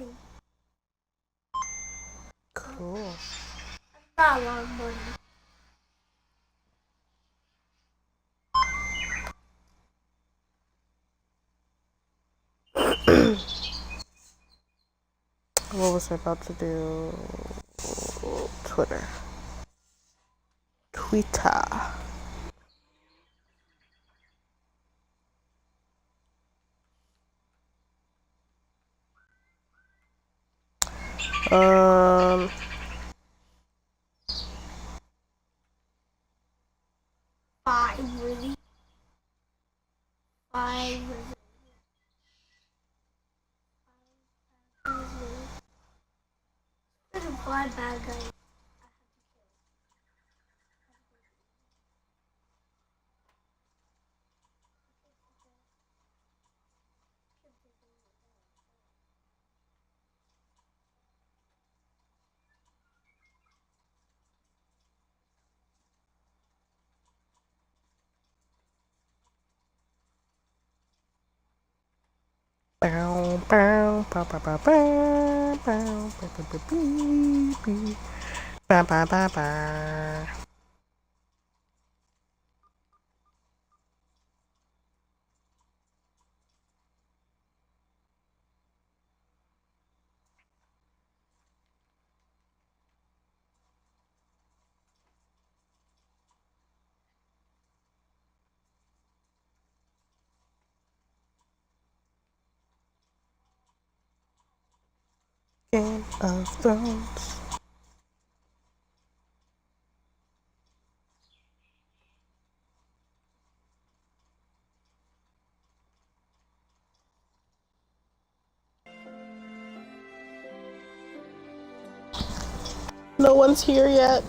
money. Cool. Not a lot of money. What was I about to do? Twitter. Twitter. Um. Five, really? Five. There's five bad guys. Bow, bow, bow, bow, bow, bow, bow, bow, bow, bow, bee, bee. Bow, bow, bow, bow. Game of Thrones. No one's here yet.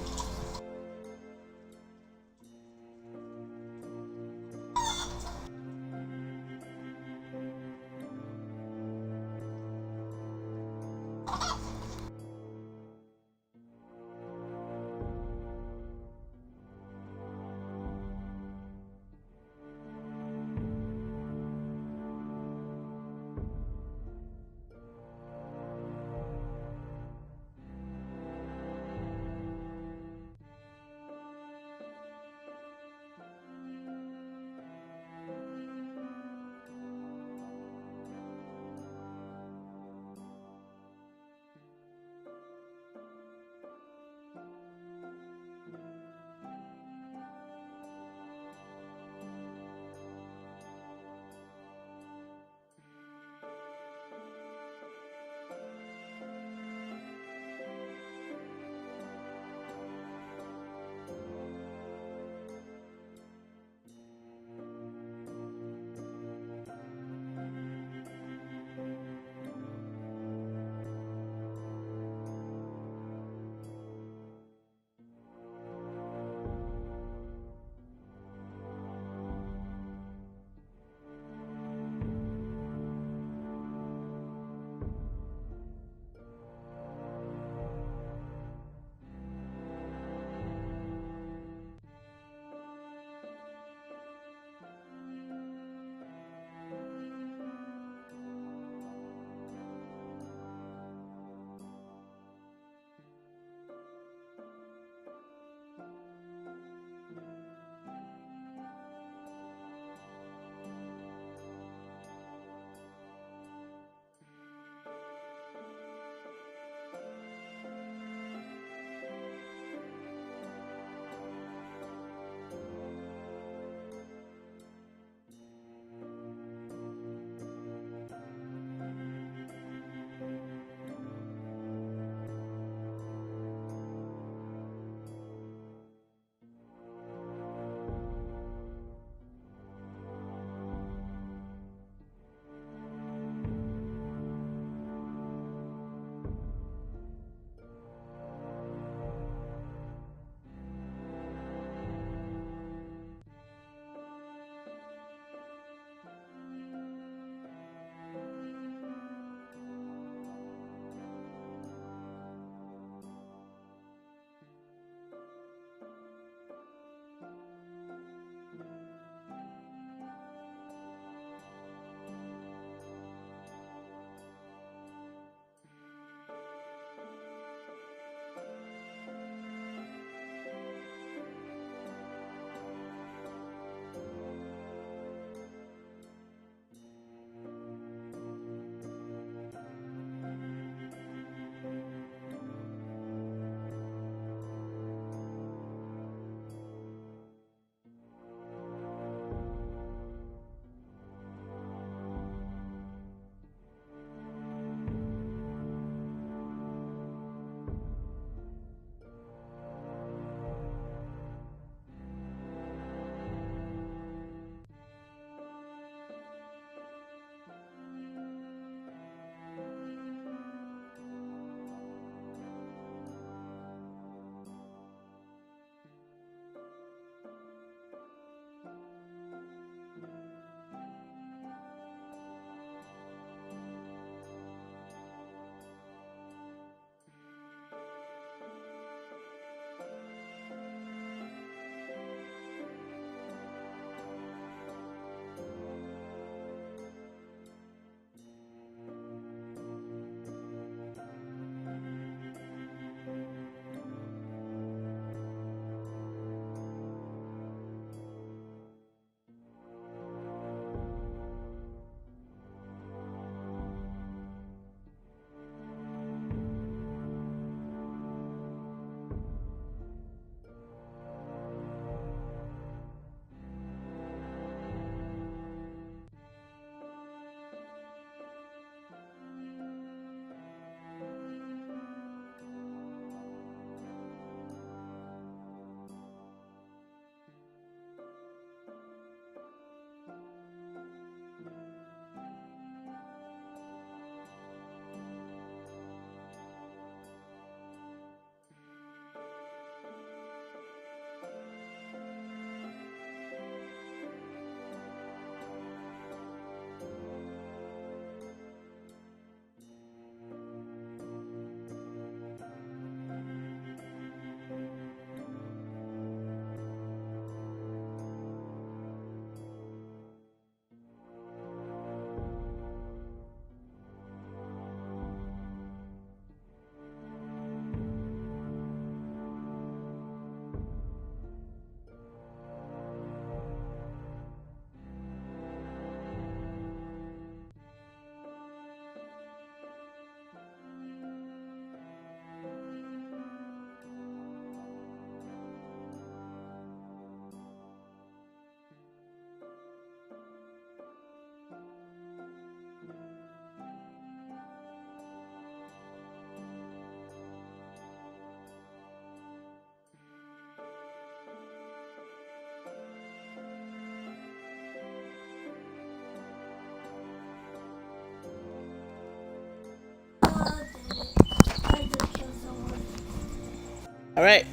All right.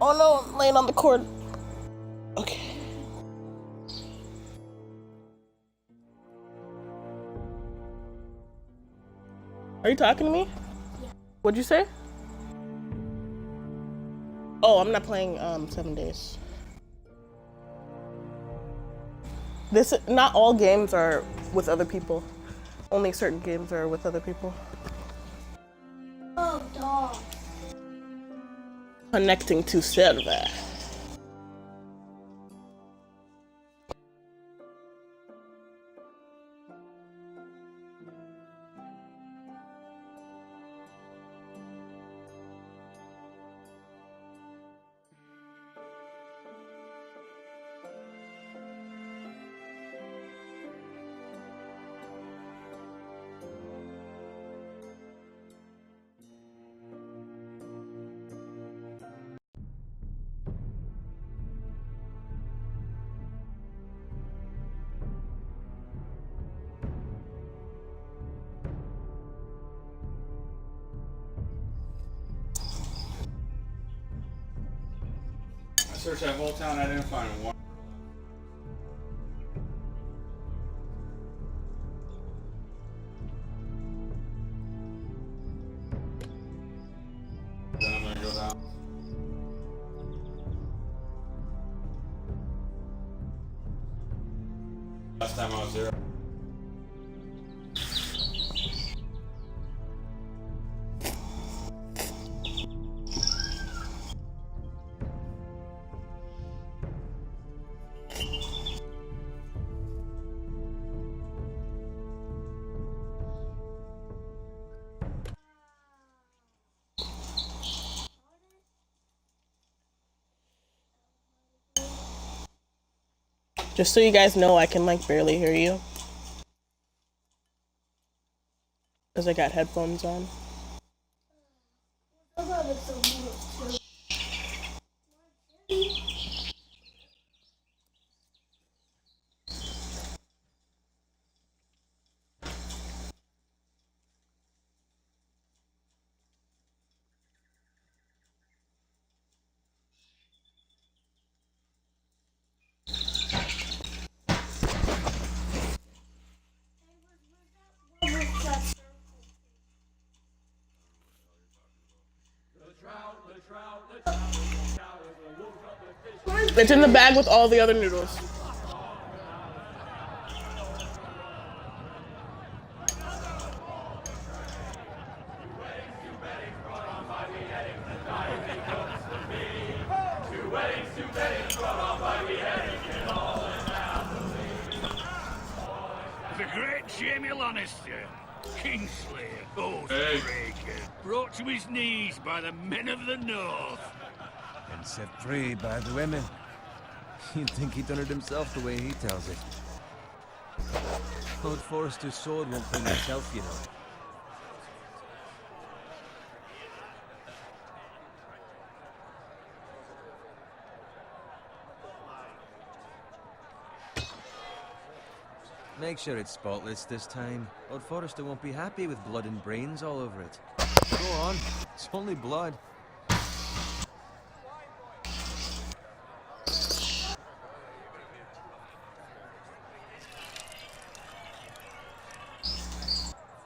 Oh no, I'm laying on the cord. Okay. Are you talking to me? Yeah. What'd you say? Oh, I'm not playing 7 days. Not all games are with other people. Only certain games are with other people. Oh, dog. Connecting to server. I searched that whole town, I didn't find one. Then I'm gonna go down. Last time I was there. Just so you guys know, I can like barely hear you. Because I got headphones on. It's in the bag with all the other noodles. The great Jaime Lannister, Kingslayer, Oathbreaker, brought to his knees by the men of the North. And set free by the women. You'd think he done it himself the way he tells it. Lord Forrester's sword won't bring himself, you know. Make sure it's spotless this time. Lord Forrester won't be happy with blood and brains all over it. Go on, it's only blood.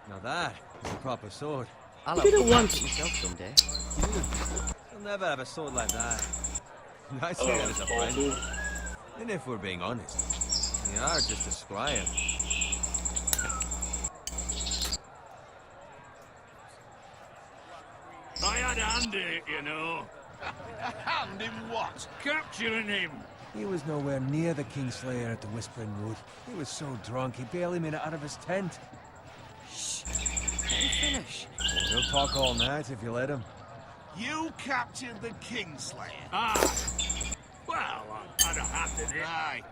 Now that is a proper sword. I'll You did it have once. myself someday. You'll never have a sword like that. I say that as a friend. And if we're being honest, you are just a squire. I had a hand in it, you know. A hand in what? Capturing him. He was nowhere near the Kingslayer at the Whispering Wood. He was so drunk he barely made it out of his tent. Let me finish. He'll talk all night if you let him. You captured the Kingslayer. Aye. Well, I had a hand in it. Aye.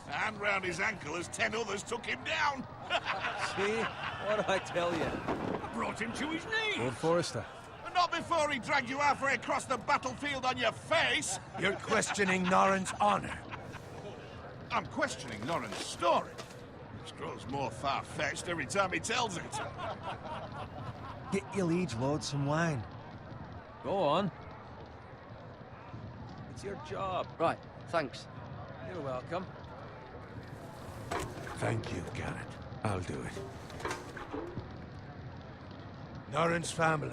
A hand round his ankle as 10 others took him down. See? What did I tell you? I brought him to his knees. Lord Forrester. But not before he dragged you halfway across the battlefield on your face. You're questioning Norrin's honor. I'm questioning Norrin's story. Which grows more far-fetched every time he tells it. Get your liege lord some wine. Go on. It's your job. Right, thanks. You're welcome. Thank you, Garrett. I'll do it. Norrin's family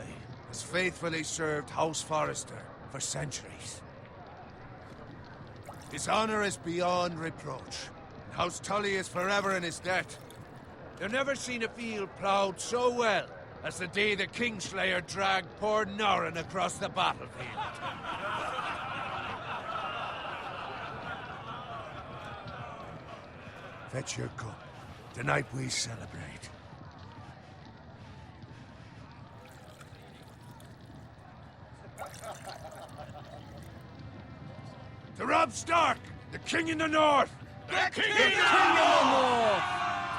has faithfully served House Forrester for centuries. His honor is beyond reproach. And House Tully is forever in his debt. They've never seen a field ploughed so well as the day the Kingslayer dragged poor Norrin across the battlefield. Fetch your cup. Tonight we celebrate. To Robb Stark, the King in the North! The King in the North!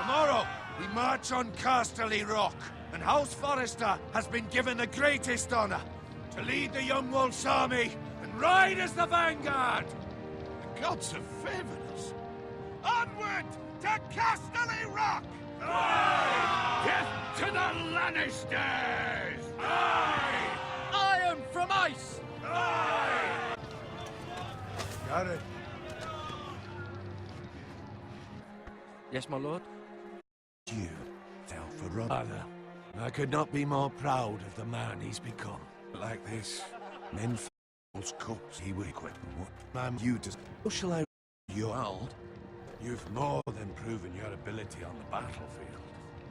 Tomorrow, we march on Casterly Rock, and House Forrester has been given the greatest honor to lead the Young Wolf's army and ride as the vanguard! The gods have favored us. Onward to Casterly Rock! Aye! Death to the Lannisters! Aye! Iron from ice! Aye! Got it. Yes, my lord? You fell for Father. I could not be more proud of the man he's become. Like this, men falls cups he would equip. What man you to... How shall I... You old? You've more than proven your ability on the battlefield.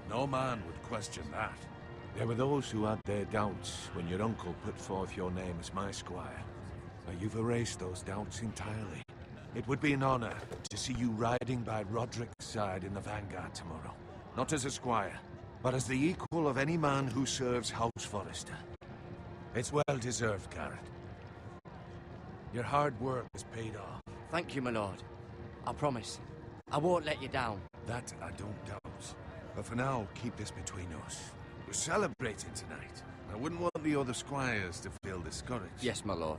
No man would question that. There were those who had their doubts when your uncle put forth your name as my squire. But you've erased those doubts entirely. It would be an honor to see you riding by Roderick's side in the vanguard tomorrow. Not as a squire, but as the equal of any man who serves House Forrester. It's well deserved, Garrett. Your hard work has paid off. Thank you, my lord. I promise. I won't let you down. That I don't doubt. But for now, keep this between us. We're celebrating tonight. I wouldn't want the other squires to feel discouraged. Yes, my lord.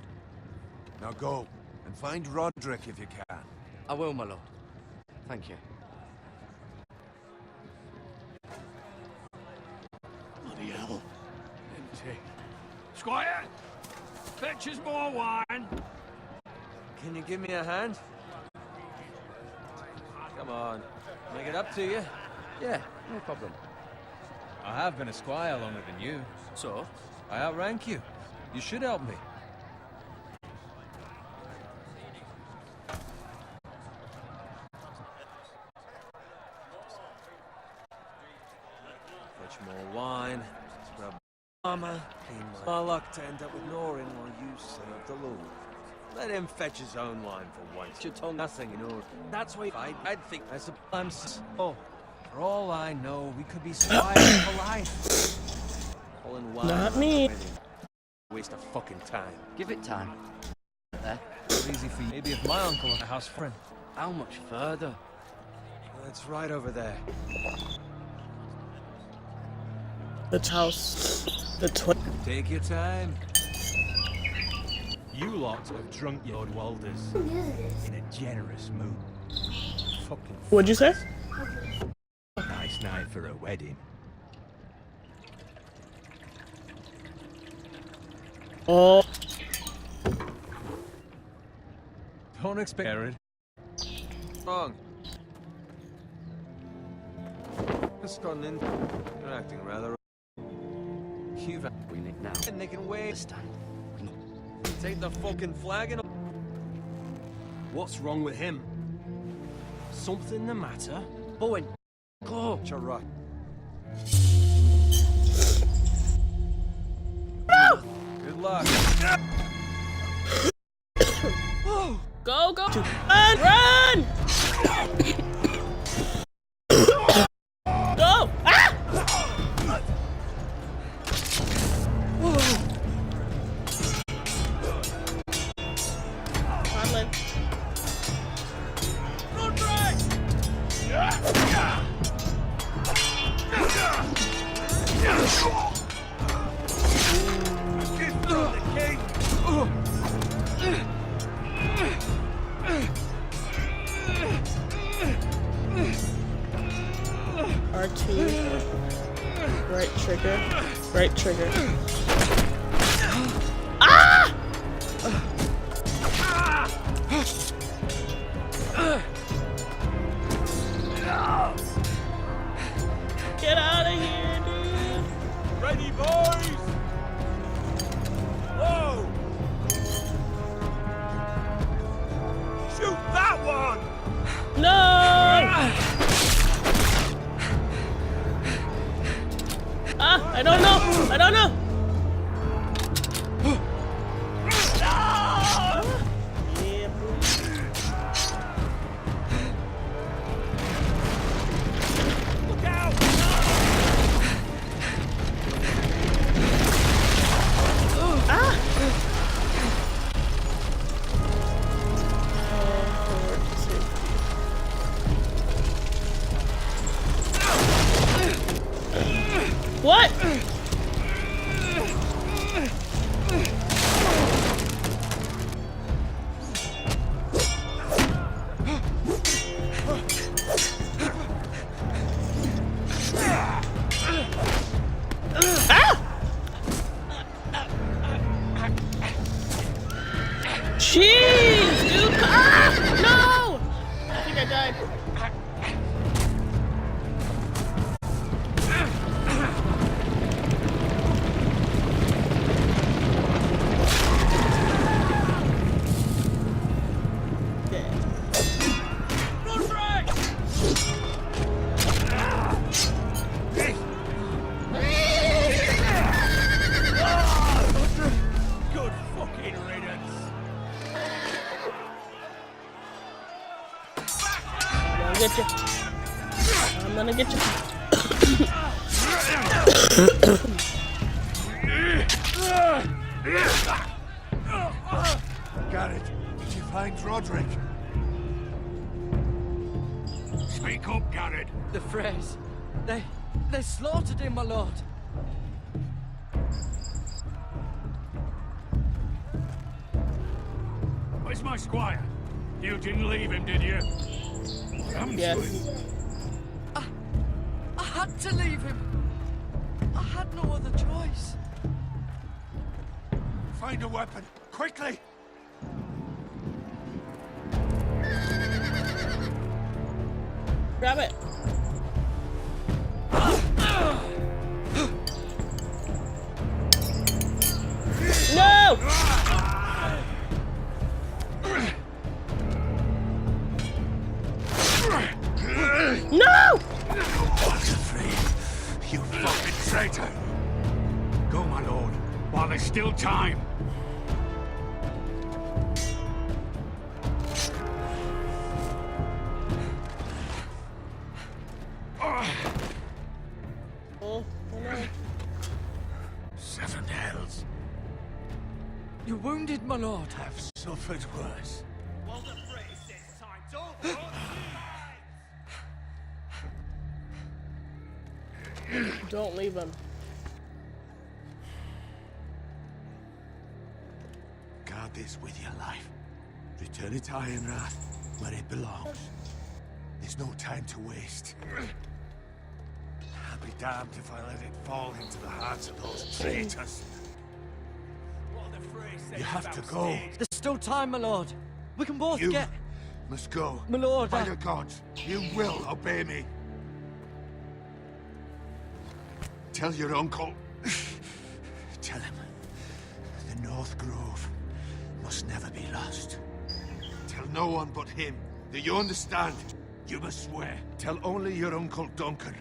Now go, and find Roderick if you can. I will, my lord. Thank you. Bloody hell. Empty. Squire! Fetch us more wine! Can you give me a hand? Come on. Make it up to you. Yeah, no problem. I have been a squire longer than you. So? I outrank you. You should help me. Fetch more wine. Grab armor. Clean my luck to end up with Norrin while you serve the Lord. Let him fetch his own wine for once. Your tongue nothing, you know. That's why I'd think as a oh, for all I know, we could be squires for life. Pulling wine. Not me. Waste of fucking time. Give it time. There. It's easy for you. Maybe if my uncle had a house friend. How much further? It's right over there. The house. The twin. Take your time. You lot have drunk Lord Walders Who is this? in a generous mood. Fucking What'd you say? nice night for a wedding. Oh. Don't expect Jared. Wrong. Stunning. You're acting rather. You've We need now. and they can wait. Stand. Take the fucking flag and. What's wrong with him? Something the matter? Bowen, go. Chirrut. Good luck. Go, go. Run, run! Go! Ah! Conlon. R2, right trigger, right trigger. I don't know. I don't know. Yeah, boy. Look out! Ah! What? Jeez, dude! Ah! No! I think I died. Good fucking riddance. I'm gonna get you. I'm gonna get you. Garrett, did you find Roderick? Speak up, Garrett. The Freys. They slaughtered him, my lord. Where's my squire? You didn't leave him, did you? Come to him. Yes. I had to leave him. I had no other choice. Find a weapon, quickly! Grab it. No! No! Walter Frey, you fucking traitor! Go, my lord, while there's still time. Oh, no. Seven hells You're wounded, my lord. have suffered worse. Don't leave him. Guard this with your life. Return it to Ironrath, where it belongs. There's no time to waste. I'll be damned if I let it fall into the hearts of those traitors. You have to go. There's still time, my lord. We can both You get... must go. My lord, By the gods, you will obey me. Tell your uncle. Tell him. The North Grove must never be lost. Tell no one but him. Do you understand? You must swear. Tell only your Uncle Duncan.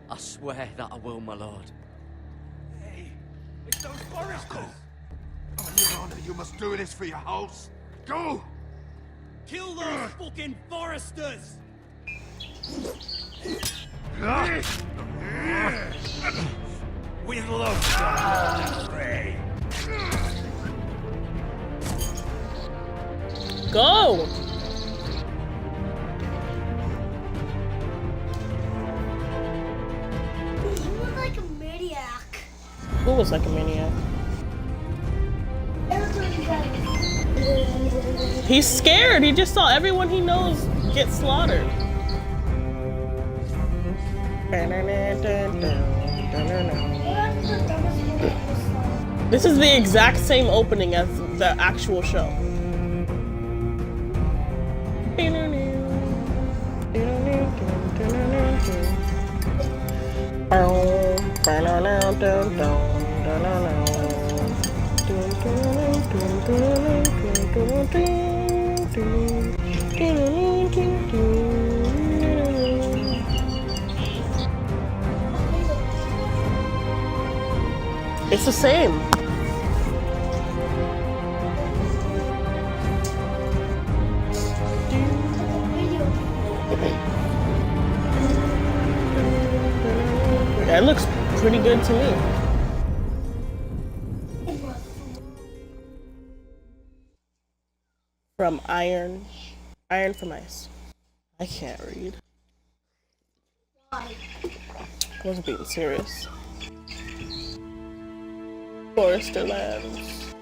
I swear that I will, my lord. Hey, it's those foresters. Go. On your honor, you must do this for your house. Go! Kill those fucking foresters! With love, Frey. Go! You look like a maniac. Who was like a maniac? It looks like a He's scared. He just saw everyone he knows get slaughtered. This is the exact same opening as the actual show. It's the same. That looks pretty good to me. From Iron from Ice. I can't read. I wasn't being serious. Forester Lands.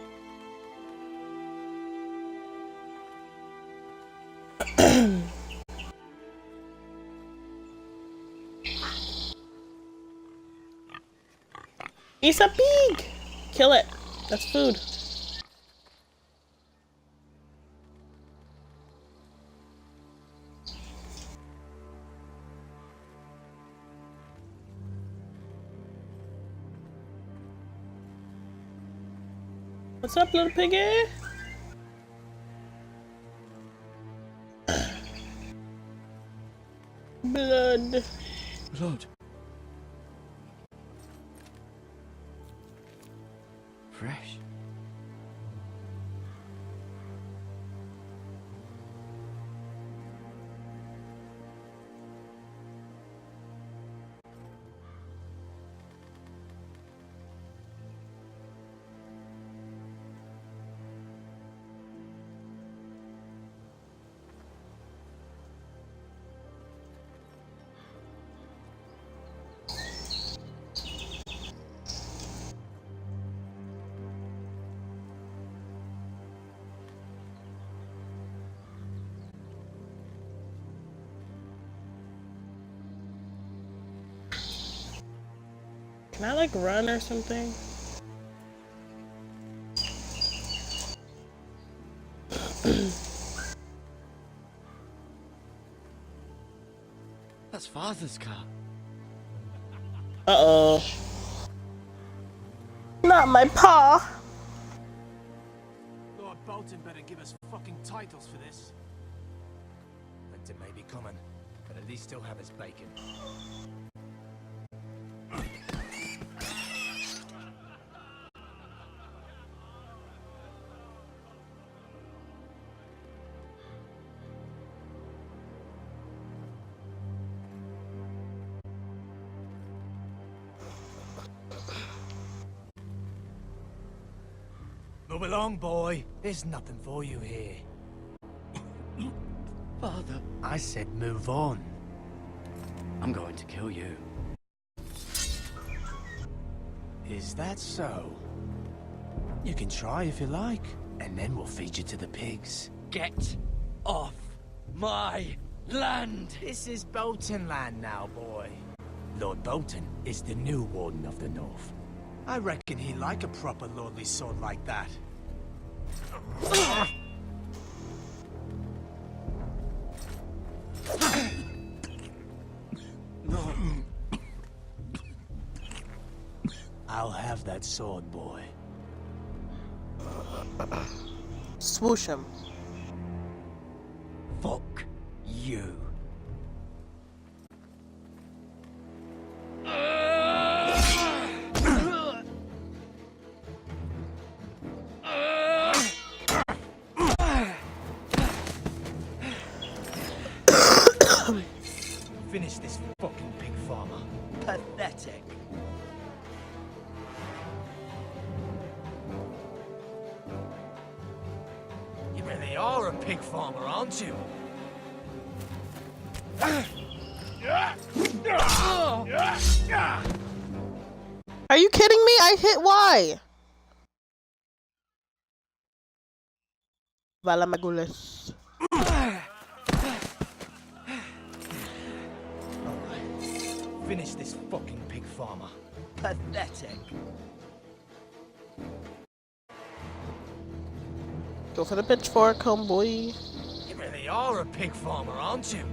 It's a pig! Kill it. That's food. What's up, little piggy? Blood. Blood. Fresh. Can I like run or something? That's Father's car. Uh-oh. Not my paw. Lord Bolton better give us fucking titles for this. Winter may be coming, but at least he'll have his bacon. Move along, boy. There's nothing for you here. Father. I said move on. I'm going to kill you. Is that so? You can try if you like, and then we'll feed you to the pigs. Get off my land! This is Bolton land now, boy. Lord Bolton is the new Warden of the North. I reckon he'd like a proper lordly sword like that. No. I'll have that sword, boy. Swoosh him. Fuck you. Finish this fucking pig farmer. Pathetic. You really are a pig farmer, aren't you? Are you kidding me? I hit Y. Valamagulis. Finish this fucking pig farmer. Pathetic. Go for the pitchfork, homeboy. You really are a pig farmer, aren't you?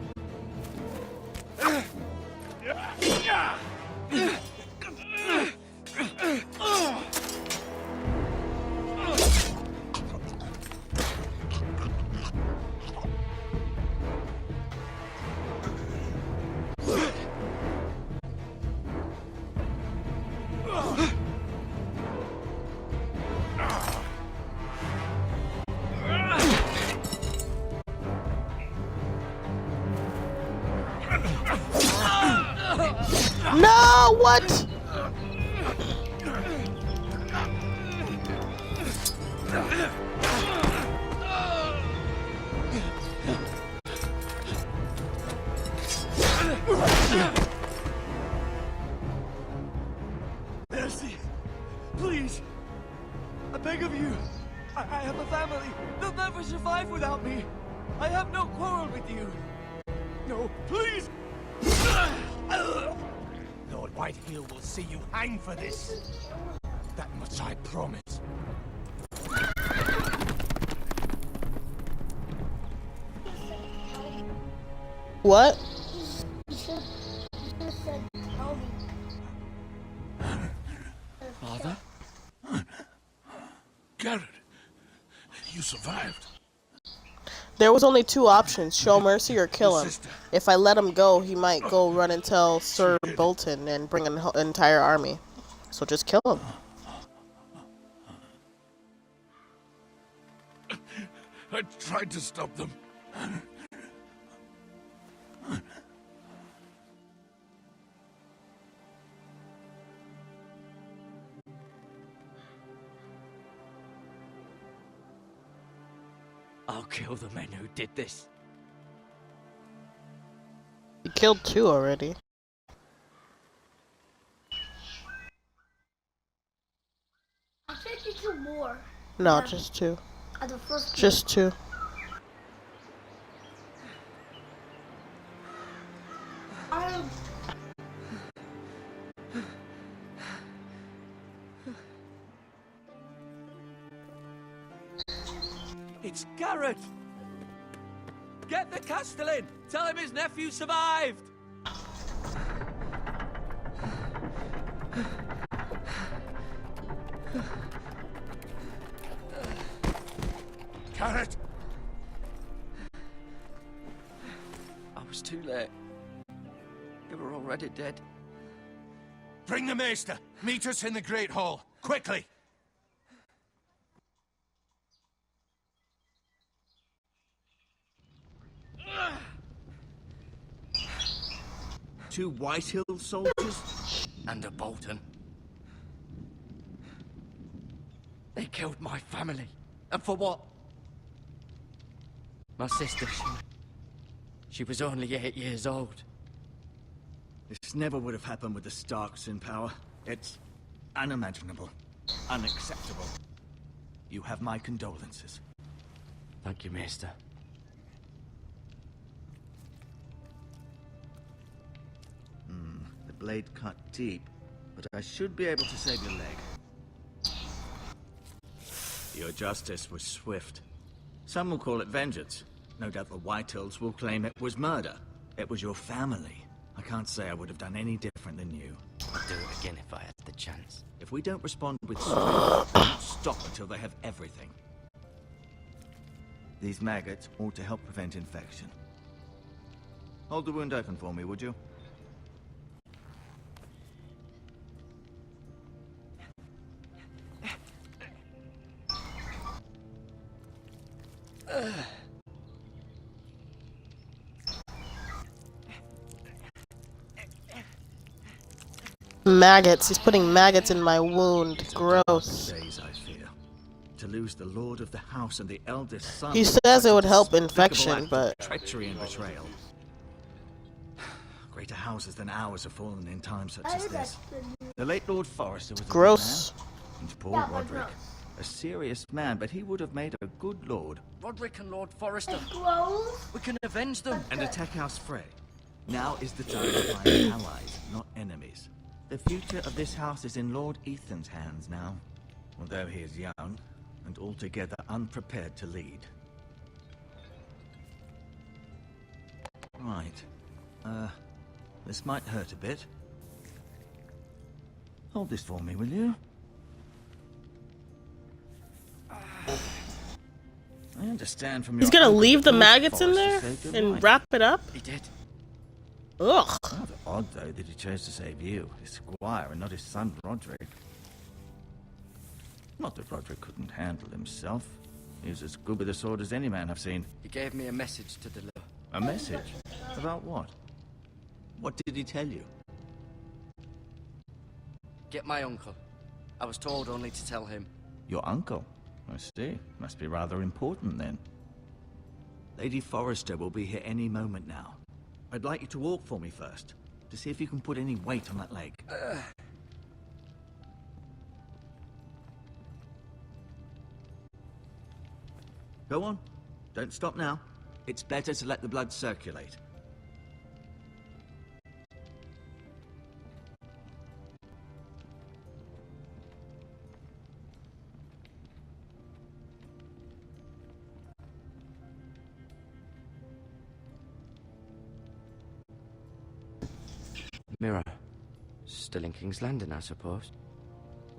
No, what? Mercy! Please! I beg of you! I have a family! They'll never survive without me! I have no quarrel with you! No, please! Lord Whitehill will see you hang for this. That much I promise. What? You should have said tell me. Father? Garrett, you survived. There was only two options, show mercy or kill him. If I let him go, he might go run and tell Sir Bolton and bring an entire army. So just kill him. I tried to stop them. I'll kill the men who did this. He killed two already. I think you two more. No, Yeah. just two. At the first Just two. Um, It's Garrett! Get the Castellan! Tell him his nephew survived! Garrett! I was too late. You were already dead. Bring the Maester. Meet us in the Great Hall. Quickly! Two Whitehill soldiers and a Bolton. They killed my family. And for what? My sister, she was only 8 years old. This never would have happened with the Starks in power. It's unimaginable. Unacceptable. You have my condolences. Thank you, Maester. The blade cut deep, but I should be able to save your leg. Your justice was swift. Some will call it vengeance. No doubt the Whitehills will claim it was murder. It was your family. I can't say I would have done any different than you. I'd do it again if I had the chance. If we don't respond with strength, they won't stop until they have everything. These maggots ought to help prevent infection. Hold the wound open for me, would you? Maggots. He's putting maggots in my wound. Gross. Days, I fear. To lose the lord of the house and the eldest son. He says it would help Despicable infection, act of but treachery and betrayal. Greater houses than ours have fallen in times such I as heard this. that. The late Lord Forrester was a gross. good man, and poor Yeah, but Roderick, gross. a serious man, but he would have made a good lord. Roderick and Lord Forrester, It's gross. we can avenge them. And attack House Frey. Now is the time to find allies, not enemies. The future of this house is in Lord Ethan's hands now, although he is young and altogether unprepared to lead. Right. This might hurt a bit. Hold this for me, will you? I understand from your he's gonna uncle leave that the Lord maggots in Forrester there saved your and life. wrap it up. He did. Ugh. Rather odd, though, that he chose to save you, his squire, and not his son, Roderick. Not that Roderick couldn't handle himself. He was as good with a sword as any man I've seen. He gave me a message to deliver. A message? About what? What did he tell you? Get my uncle. I was told only to tell him. Your uncle? I see. Must be rather important then. Lady Forrester will be here any moment now. I'd like you to walk for me first, to see if you can put any weight on that leg. Go on. Don't stop now. It's better to let the blood circulate. Mira. Still in King's Landing, I suppose.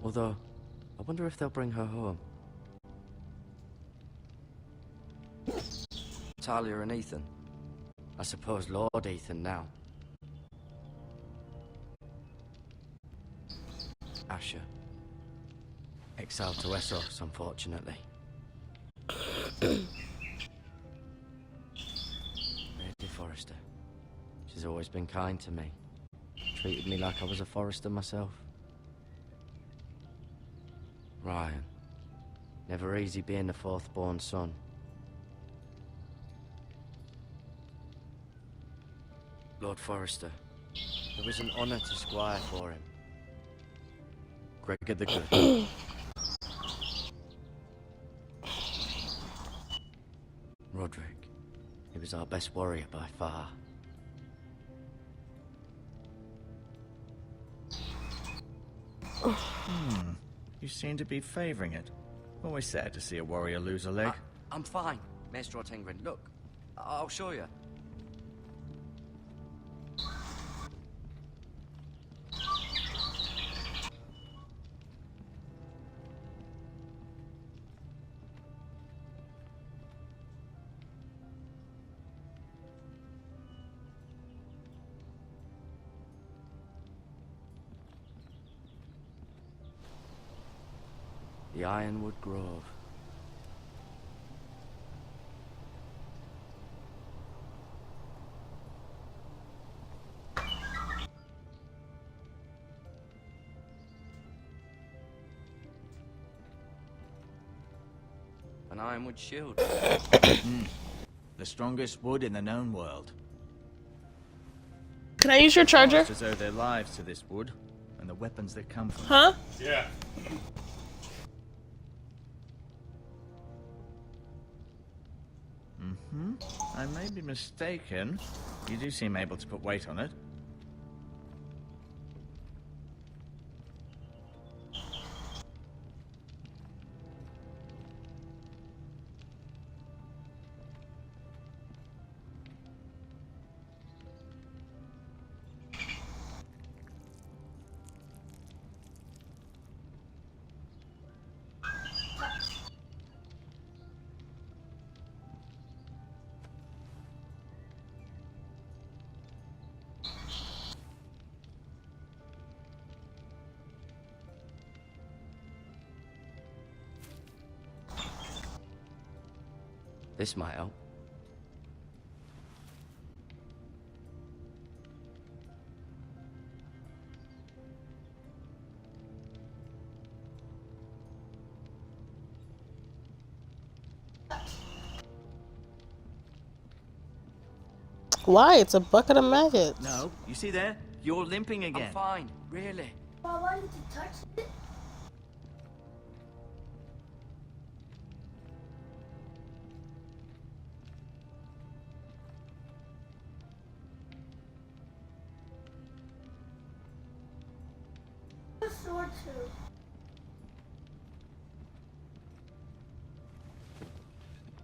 Although, I wonder if they'll bring her home. Talia and Ethan. I suppose Lord Ethan now. Asher. Exiled to Essos, unfortunately. Lady Forrester. She's always been kind to me. Treated me like I was a Forrester myself. Ryan. Never easy being the fourth-born son. Lord Forrester. There was an honor to squire for him. Gregor the Good. Roderick. He was our best warrior by far. You seem to be favoring it. Always sad to see a warrior lose a leg. I'm fine, Maestro Tengrin. Look, I'll show you. The Ironwood Grove. An ironwood shield. The strongest wood in the known world. Can I use your charger? Monsters owe their lives to this wood and the weapons that come from it. Huh? Yeah. I may be mistaken. You do seem able to put weight on it. This might help. Why? It's a bucket of maggots. No, you see there? You're limping again. I'm fine, really. Well, why did you touch it? A sword too.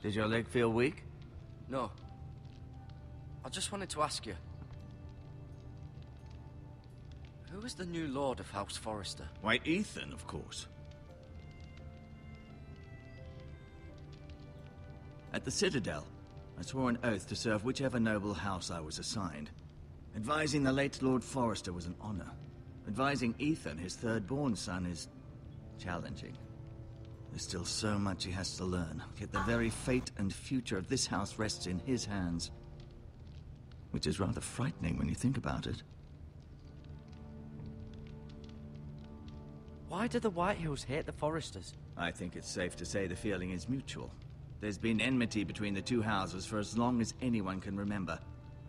Did your leg feel weak? No. I just wanted to ask you. Who is the new Lord of House Forrester? Why, Ethan, of course. At the Citadel, I swore an oath to serve whichever noble house I was assigned. Advising the late Lord Forrester was an honor. Advising Ethan, his third-born son, is challenging. There's still so much he has to learn, yet the very fate and future of this house rests in his hands. Which is rather frightening when you think about it. Why do the Whitehills hate the Foresters? I think it's safe to say the feeling is mutual. There's been enmity between the two houses for as long as anyone can remember.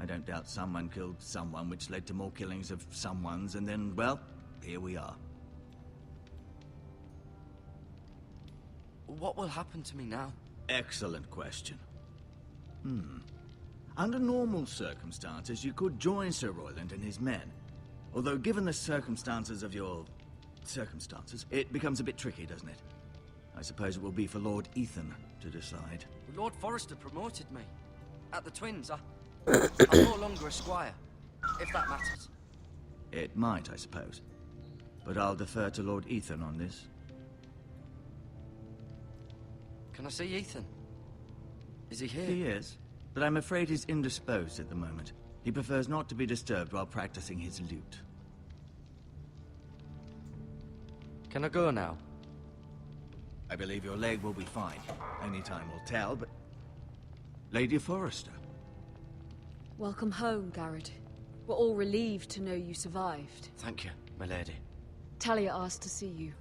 I don't doubt someone killed someone, which led to more killings of someones, and then, well, here we are. What will happen to me now? Excellent question. Under normal circumstances, you could join Sir Royland and his men. Although, given the circumstances of your... circumstances, it becomes a bit tricky, doesn't it? I suppose it will be for Lord Ethan to decide. Lord Forrester promoted me. At the Twins, I'm no longer a squire, if that matters. It might, I suppose. But I'll defer to Lord Ethan on this. Can I see Ethan? Is he here? He is, but I'm afraid he's indisposed at the moment. He prefers not to be disturbed while practicing his lute. Can I go now? I believe your leg will be fine. Only time will tell, but... Lady Forrester. Welcome home, Garrett. We're all relieved to know you survived. Thank you, my lady. Talia asked to see you.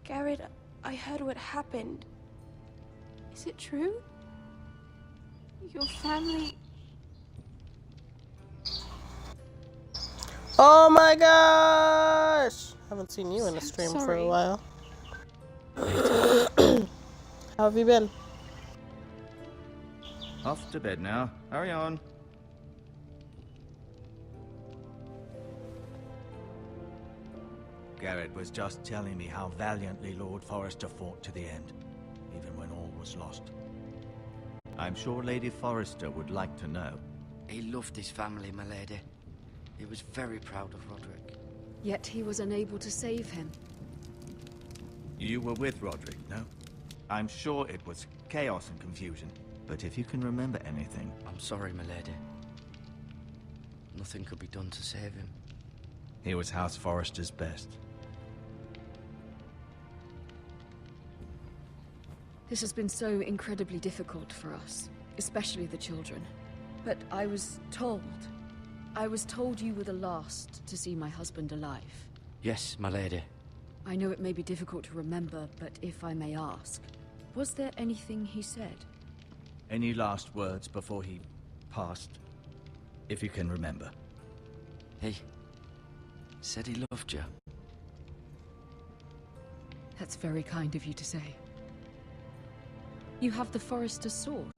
Garrett, I heard what happened. Is it true? Your family... Oh my gosh! Haven't seen you in the stream for a while. How have you been? Off to bed now. Hurry on. Garrett was just telling me how valiantly Lord Forrester fought to the end, even when all was lost. I'm sure Lady Forrester would like to know. He loved his family, my lady. He was very proud of Roderick. Yet he was unable to save him. You were with Roderick, no? I'm sure it was chaos and confusion, but if you can remember anything... I'm sorry, my lady. Nothing could be done to save him. He was House Forrester's best. This has been so incredibly difficult for us, especially the children. But I was told you were the last to see my husband alive. Yes, my lady. I know it may be difficult to remember, but if I may ask, was there anything he said? Any last words before he passed? If you can remember. He said he loved you. That's very kind of you to say. You have the Forrester's sword.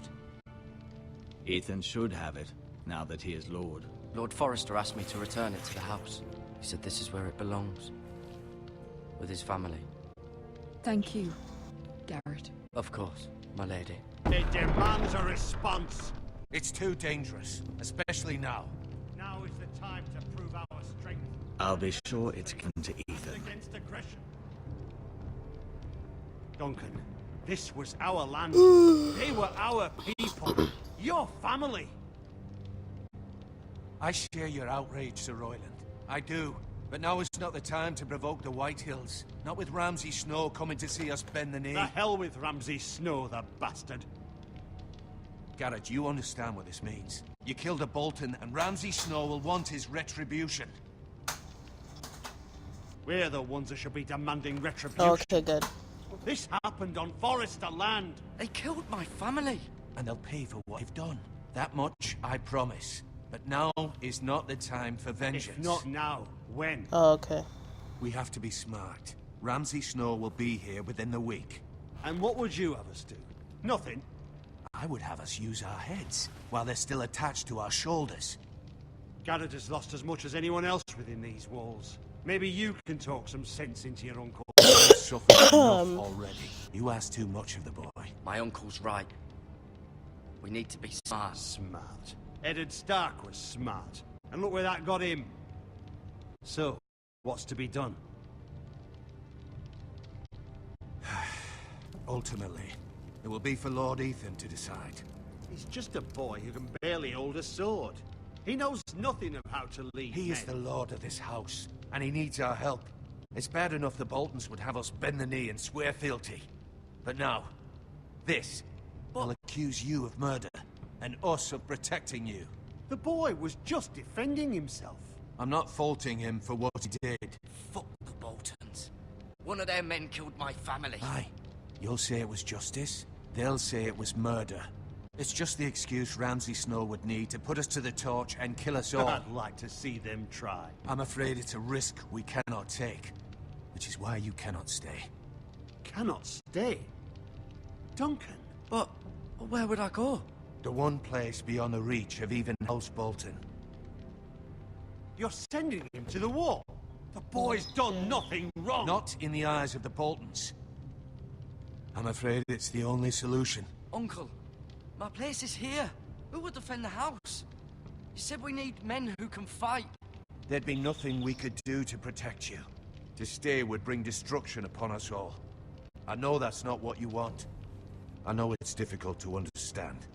Ethan should have it, now that he is Lord. Lord Forrester asked me to return it to the house. He said this is where it belongs. With his family. Thank you, Garrett. Of course, my lady. It demands a response. It's too dangerous, especially now. Now is the time to prove our strength. I'll be sure it's given to Ethan. Against aggression. Duncan, this was our land. They were our people. Your family. I share your outrage, Sir Royland. I do. But now is not the time to provoke the Whitehills. Not with Ramsay Snow coming to see us bend the knee. The hell with Ramsay Snow, the bastard. Garrett, you understand what this means. You killed a Bolton, and Ramsay Snow will want his retribution. We're the ones that should be demanding retribution. Okay, good. This happened on Forrester land. They killed my family. And they'll pay for what they've done. That much, I promise. But now is not the time for vengeance. If not now, when? Oh, okay. We have to be smart. Ramsay Snow will be here within the week. And what would you have us do? Nothing. I would have us use our heads, while they're still attached to our shoulders. Garrett has lost as much as anyone else within these walls. Maybe you can talk some sense into your uncle. He's suffered enough already. You ask too much of the boy. My uncle's right. We need to be smart. Smart. Eddard Stark was smart. And look where that got him. So, what's to be done? Ultimately, it will be for Lord Ethan to decide. He's just a boy who can barely hold a sword. He knows nothing of how to lead He men. is the lord of this house, and he needs our help. It's bad enough the Boltons would have us bend the knee and swear fealty. But now, this will accuse you of murder, and us of protecting you. The boy was just defending himself. I'm not faulting him for what he did. Fuck the Boltons. One of their men killed my family. Aye. You'll say it was justice. They'll say it was murder. It's just the excuse Ramsay Snow would need to put us to the torch and kill us all. I'd like to see them try. I'm afraid it's a risk we cannot take. Which is why you cannot stay. Cannot stay? Duncan? But where would I go? The one place beyond the reach of even House Bolton. You're sending him to the war? The boy's done nothing wrong. Not in the eyes of the Boltons. I'm afraid it's the only solution. Uncle, my place is here. Who would defend the house? You said we need men who can fight. There'd be nothing we could do to protect you. To stay would bring destruction upon us all. I know that's not what you want. I know it's difficult to understand.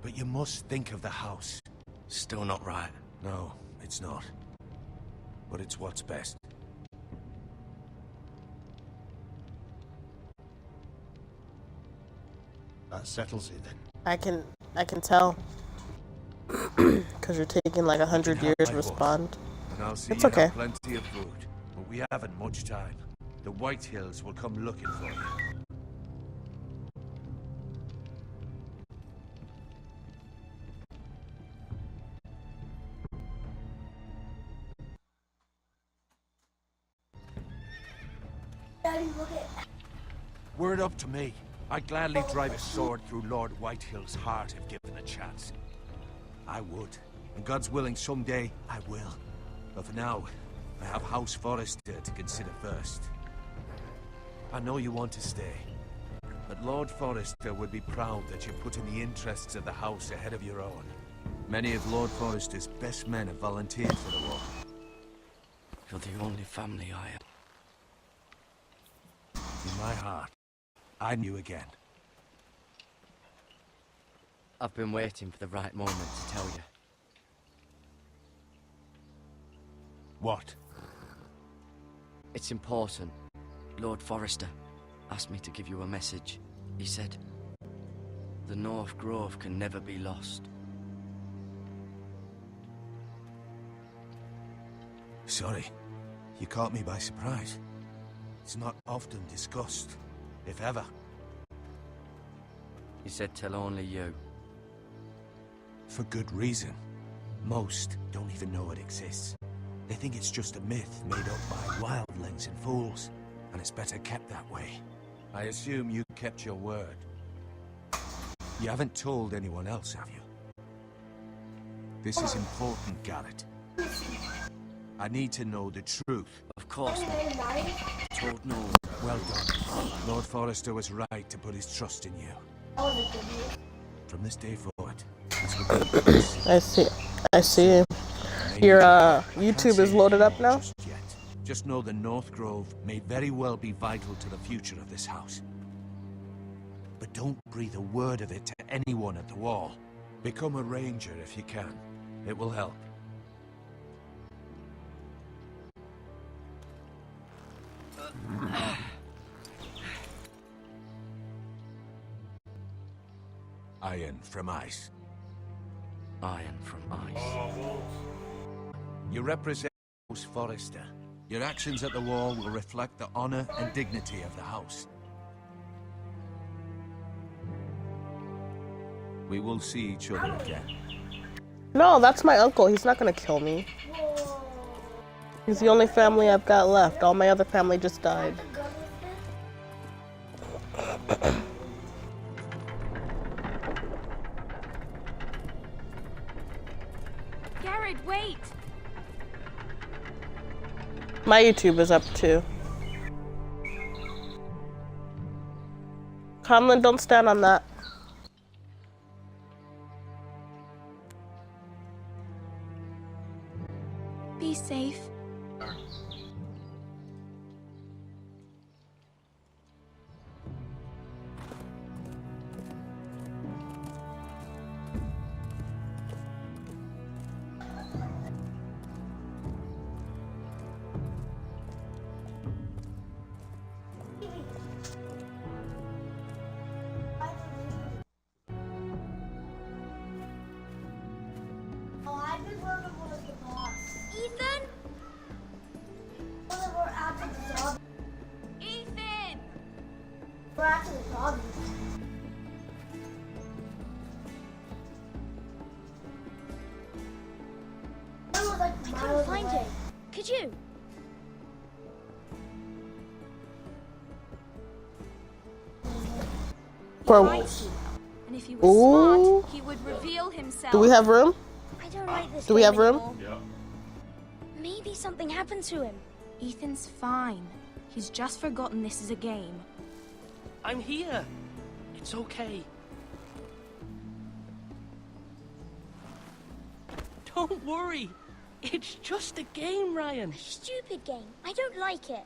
But you must think of the house. Still not right. No, it's not. But it's what's best. That settles it then. I can tell. Because you're taking like 100 years to respond. And I'll see It's you okay. have plenty of food. But we haven't much time. The White Hills will come looking for you. Daddy, look at. Were it up to me, I'd gladly drive a sword through Lord Whitehill's heart if given a chance. I would. And God's willing, someday I will. But for now, I have House Forrester to consider first. I know you want to stay. But Lord Forrester would be proud that you're putting the interests of the house ahead of your own. Many of Lord Forrester's best men have volunteered for the war. You're the only family I have. In my heart, I knew again. I've been waiting for the right moment to tell you. What? It's important. Lord Forrester asked me to give you a message. He said, the North Grove can never be lost. Sorry. You caught me by surprise. It's not often discussed, if ever. He said tell only you. For good reason. Most don't even know it exists. They think it's just a myth made up by wildlings and fools, and it's better kept that way. I assume you kept your word. You haven't told anyone else, have you? This is important, Garrett. I need to know the truth. Of course not. Told no. Well done. Lord Forrester was right to put his trust in you. From this day forward, this will be peace. I see. Your YouTube is loaded up now? Just yet. Just know the North Grove may very well be vital to the future of this house. But don't breathe a word of it to anyone at the wall. Become a ranger if you can. It will help. Iron from ice. Iron from ice. You represent House Forrester. Your actions at the wall will reflect the honor and dignity of the house. We will see each other again. No, that's my uncle. He's not gonna kill me. He's the only family I've got left. All my other family just died. Garrett, wait! My YouTube is up too. Conlon, don't stand on that. Be safe. Oh, I've been wondering who was the boss. Ethan? I can't find it. Could you? Bro. And if he was Ooh. smart, he would reveal himself. Do we have room? I don't like this. Do we have room? anymore. Yeah. Maybe something happened to him. Ethan's fine. He's just forgotten this is a game. I'm here. It's okay. Don't worry. It's just a game, Ryan. Stupid game. I don't like it.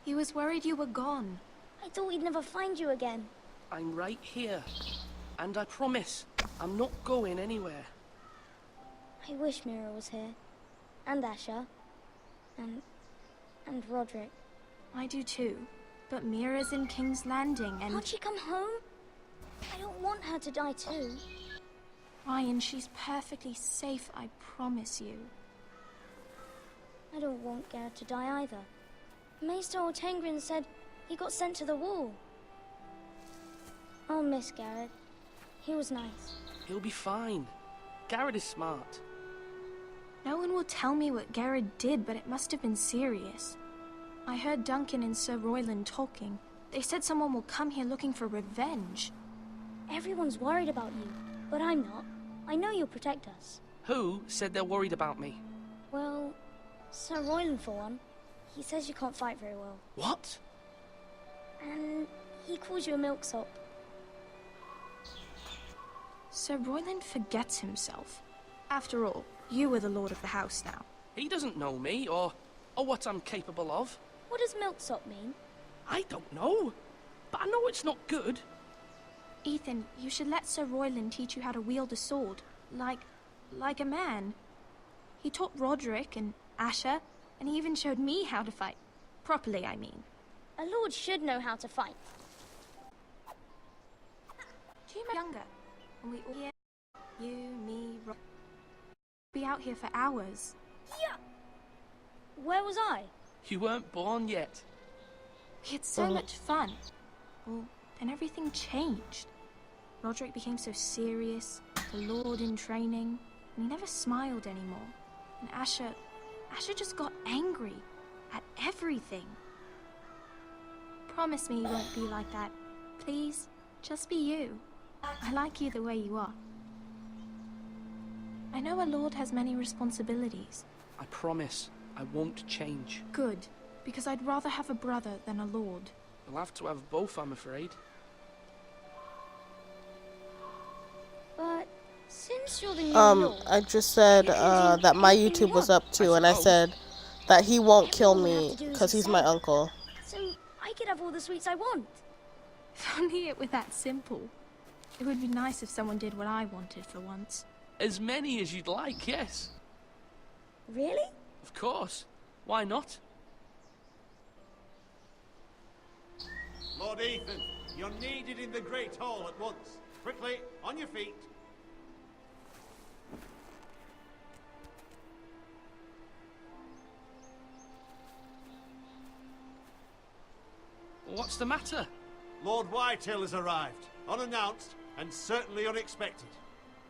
He was worried you were gone. I thought we'd never find you again. I'm right here. And I promise, I'm not going anywhere. I wish Mira was here. And Asher. And Roderick. I do too. But Mira's in King's Landing and... Can't she come home? I don't want her to die too. Ryan, she's perfectly safe, I promise you. I don't want Garrett to die either. Maester Ortengrin said he got sent to the wall. I'll miss Garrett. He was nice. He'll be fine. Garrett is smart. No one will tell me what Garrett did, but it must have been serious. I heard Duncan and Sir Royland talking. They said someone will come here looking for revenge. Everyone's worried about you, but I'm not. I know you'll protect us. Who said they're worried about me? Well, Sir Royland for one. He says you can't fight very well. What? And he calls you a milksop. Sir Royland forgets himself. After all, you are the lord of the house now. He doesn't know me, or what I'm capable of. What does milksop mean? I don't know, but I know it's not good. Ethan, you should let Sir Royland teach you how to wield a sword, like a man. He taught Roderick and Asher, and he even showed me how to fight. Properly, I mean. A lord should know how to fight. Do you remember younger? When we all here, you, me, Rod, be out here for hours. Yeah. Where was I? You weren't born yet. We had so much fun. Well, then everything changed. Roderick became so serious, the lord in training, and he never smiled anymore. And Asher just got angry at everything. Promise me you won't be like that. Please, just be you. I like you the way you are. I know a lord has many responsibilities. I promise I won't change. Good, because I'd rather have a brother than a lord. We'll have to have both, I'm afraid. But since you're the new lord, I just said that my YouTube was up too, and I said that he won't kill me because he's my uncle. So I could have all the sweets I want. If only it were that simple. It would be nice if someone did what I wanted for once. As many as you'd like, yes. Really? Of course. Why not? Lord Ethan, you're needed in the Great Hall at once. Quickly, on your feet. What's the matter? Lord Whitehill has arrived, unannounced and certainly unexpected.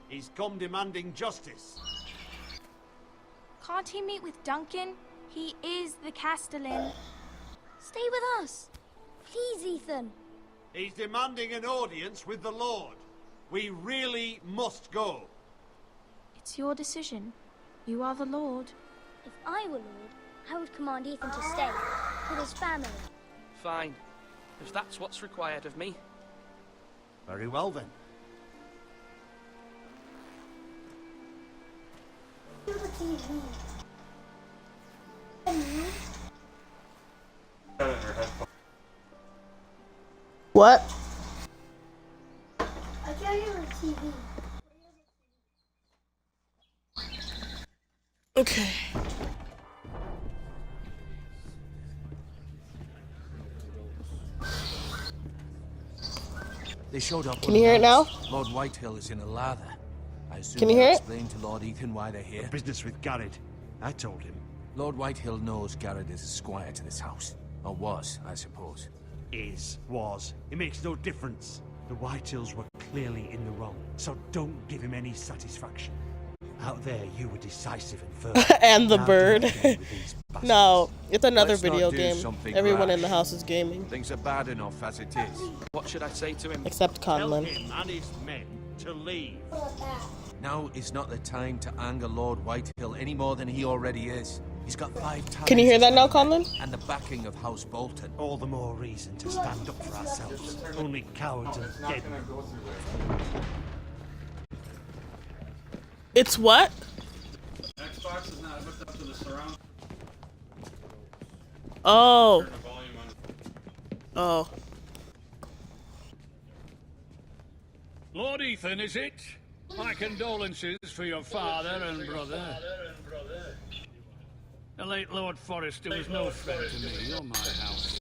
He's come demanding justice. Can't he meet with Duncan? He is the Castellan. Stay with us. Please, Ethan. He's demanding an audience with the Lord. We really must go. It's your decision. You are the Lord. If I were Lord, I would command Ethan to stay with his family. Fine. If that's what's required of me. Very well then. Do the TV. What? I can't hear the TV. Okay. They showed up. Can you hear it now? Lord Whitehill is in a lather. I assume Can you hear it? Explain to Lord Ethan why they're here. Business with Garrett. I told him. Lord Whitehill knows Garrett is a squire to this house. Or was, I suppose. Was. It makes no difference. The Whitehills were clearly in the wrong, so don't give him any satisfaction. Out there, you were decisive and firm. And the Now bird. do it again with these bastards. No, it's another Let's not video do game. something Everyone in rash. the house is gaming. Things are bad enough as it is. What should I say to him? Except Tell Conlon. him and his men to leave. Now is not the time to anger Lord Whitehill any more than he already is. He's got 5 times. Can you hear that now, Conlon? And the backing of House Bolton. All the more reason to stand up for ourselves. Only cowards and dead men. It's what? Xbox is not hooked up to the surround. Oh. Turn the volume on. Oh. Lord Ethan, is it? My condolences for your father and brother. The late Lord Forrester was no friend to me or my house.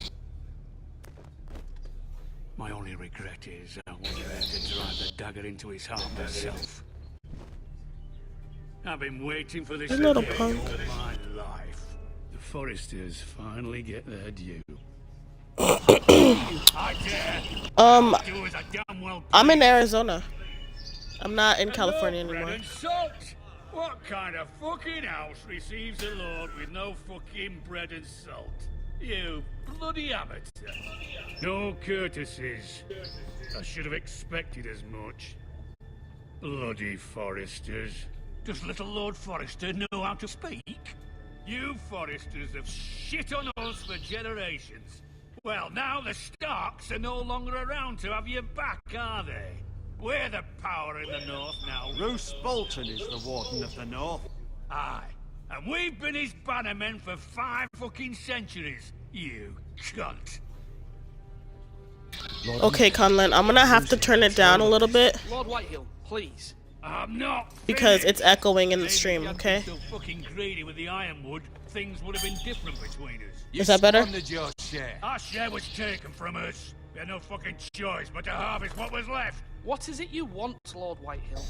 My only regret is I wasn't there to drive the dagger into his heart myself. I've been waiting for this Isn't that a day punk? all my life. The Forresters finally get their due. I dare. Do as I damn well I'm in please. Arizona. I'm not in California Bread anymore. and salt. What kind of fucking house receives a lord with no fucking bread and salt? You bloody amateur. No courtesies. I should have expected as much. Bloody Forresters. Does little Lord Forrester know how to speak? You Forresters have shit on us for generations. Well, now the Starks are no longer around to have your back, are they? We're the power in the north now. Roose Bolton is the Warden of the North. Aye. And we've been his bannermen for 5 fucking centuries, you cunt. Okay, Conlon, I'm gonna have to turn it down a little bit Lord Whitehill, please. I'm not because finished. it's echoing in the Maybe stream, if you okay? hadn't been so fucking greedy with the ironwood, things would have been different between us. Is that better? Your share. Our share was taken from us. We had no fucking choice but to harvest what was left. What is it you want, Lord Whitehill?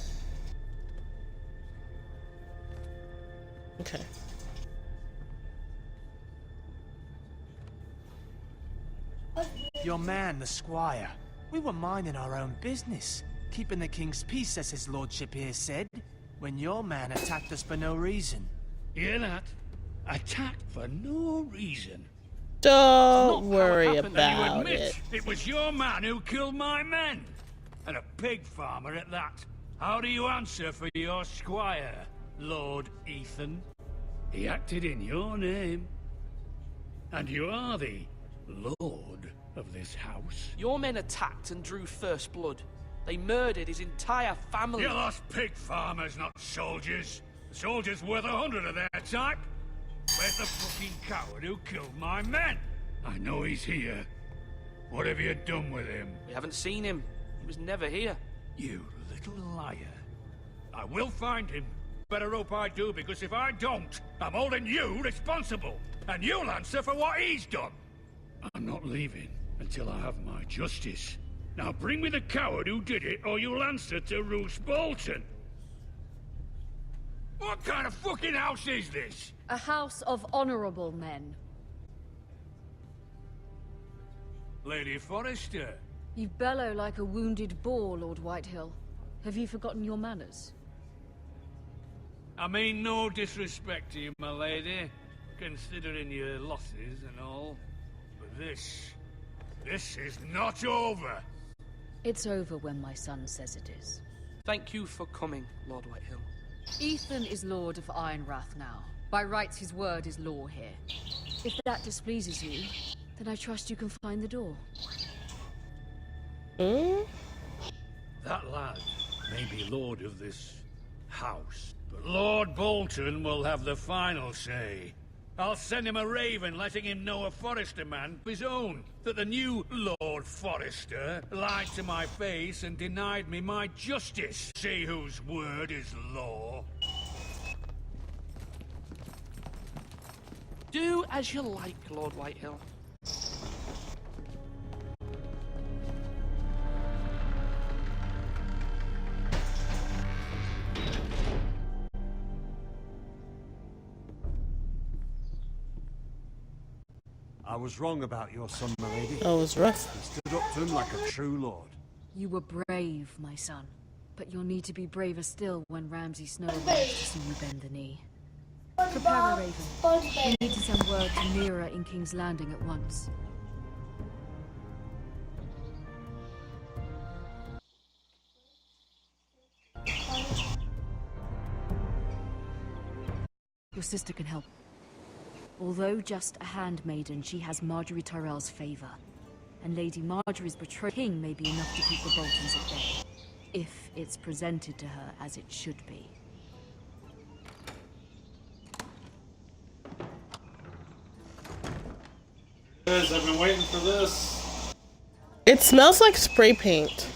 Okay. Your man, the squire. We were minding our own business. Keeping the king's peace, as his lordship here said, when your man attacked us for no reason. Hear that? Attacked for no reason. Don't Not how it worry happened, and you about admit it. it was your man who killed my men. And a pig farmer at that. How do you answer for your squire, Lord Ethan? He acted in your name. And you are the lord of this house. Your men attacked and drew first blood. They murdered his entire family. You lost pig farmers, not soldiers. The soldiers worth 100 of their type. Where's the fucking coward who killed my men? I know he's here. What have you done with him? We haven't seen him. He was never here. You little liar. I will find him. Better hope I do, because if I don't, I'm holding you responsible. And you'll answer for what he's done. I'm not leaving until I have my justice. Now bring me the coward who did it, or you'll answer to Roose Bolton. What kind of fucking house is this? A house of honorable men. Lady Forrester. You bellow like a wounded boar, Lord Whitehill. Have you forgotten your manners? I mean no disrespect to you, my lady, considering your losses and all. But this is not over. It's over when my son says it is. Thank you for coming, Lord Whitehill. Ethan is Lord of Ironrath now. By rights, his word is law here. If that displeases you, then I trust you can find the door. That lad may be lord of this house, but Lord Bolton will have the final say. I'll send him a raven letting him know a Forrester man of his own, that the new Lord Forrester lied to my face and denied me my justice. See whose word is law. Do as you like, Lord Whitehill. I was wrong about your son, my lady. That was rough. He stood up to him like a true lord. You were brave, my son. But you'll need to be braver still when Ramsay Snow arrives to see you bend the knee. Prepare a raven. You need to send word to Mira in King's Landing at once. Your sister can help. Although just a handmaiden, she has Marjorie Tyrell's favor. And Lady Marjorie's betrothed king may be enough to keep the Boltons at bay. If it's presented to her as it should be. Guys, I've been waiting for this. It smells like spray paint.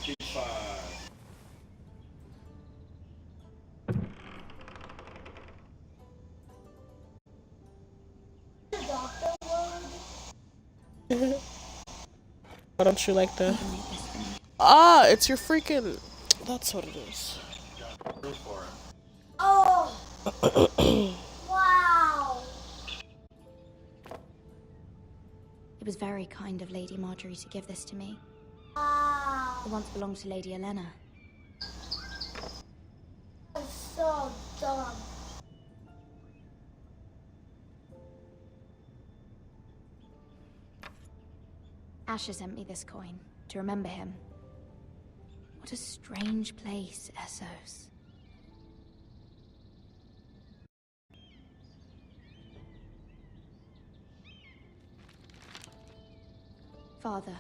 Why don't you like that? Ah, it's your freaking... That's what it is. Oh! Wow! It was very kind of Lady Marjorie to give this to me. Wow! It once belonged to Lady Elena. That's so dumb. Asher sent me this coin to remember him. What a strange place, Essos. Father,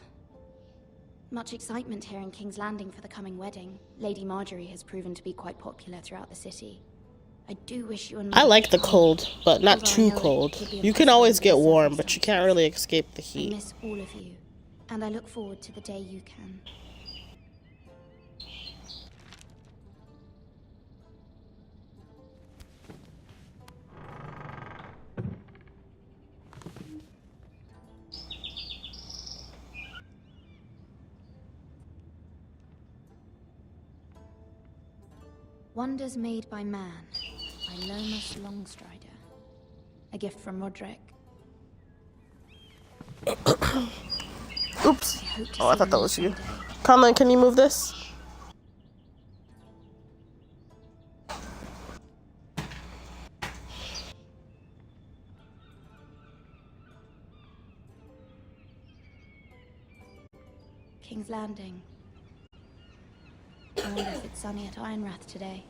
much excitement here in King's Landing for the coming wedding. Lady Marjorie has proven to be quite popular throughout the city. I do wish you and I like the cold, but not Although I too know it cold. would be You can impossible always in get these warm, but you can't really escape the I heat. miss all of you, and I look forward to the day you can. Wonders Made by Man, by Lomas Longstrider. A gift from Roderick. Oops. Oh, I thought that was you. Conlon, can you move this? King's Landing. I wonder if it's sunny at Ironrath today.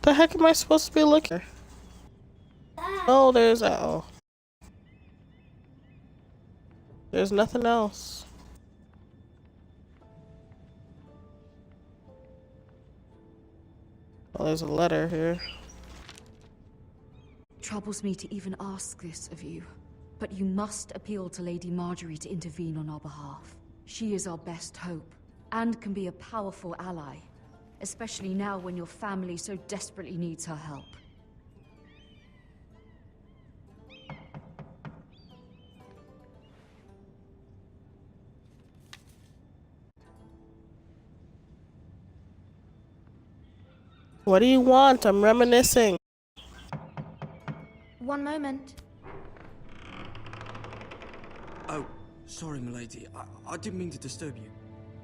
The heck am I supposed to be looking? Oh, there's oh. There's nothing else. Oh, there's a letter here. It troubles me to even ask this of you, but you must appeal to Lady Marjorie to intervene on our behalf. She is our best hope, and can be a powerful ally, especially now when your family so desperately needs her help. What do you want? I'm reminiscing. One moment. Oh, sorry, milady. I didn't mean to disturb you.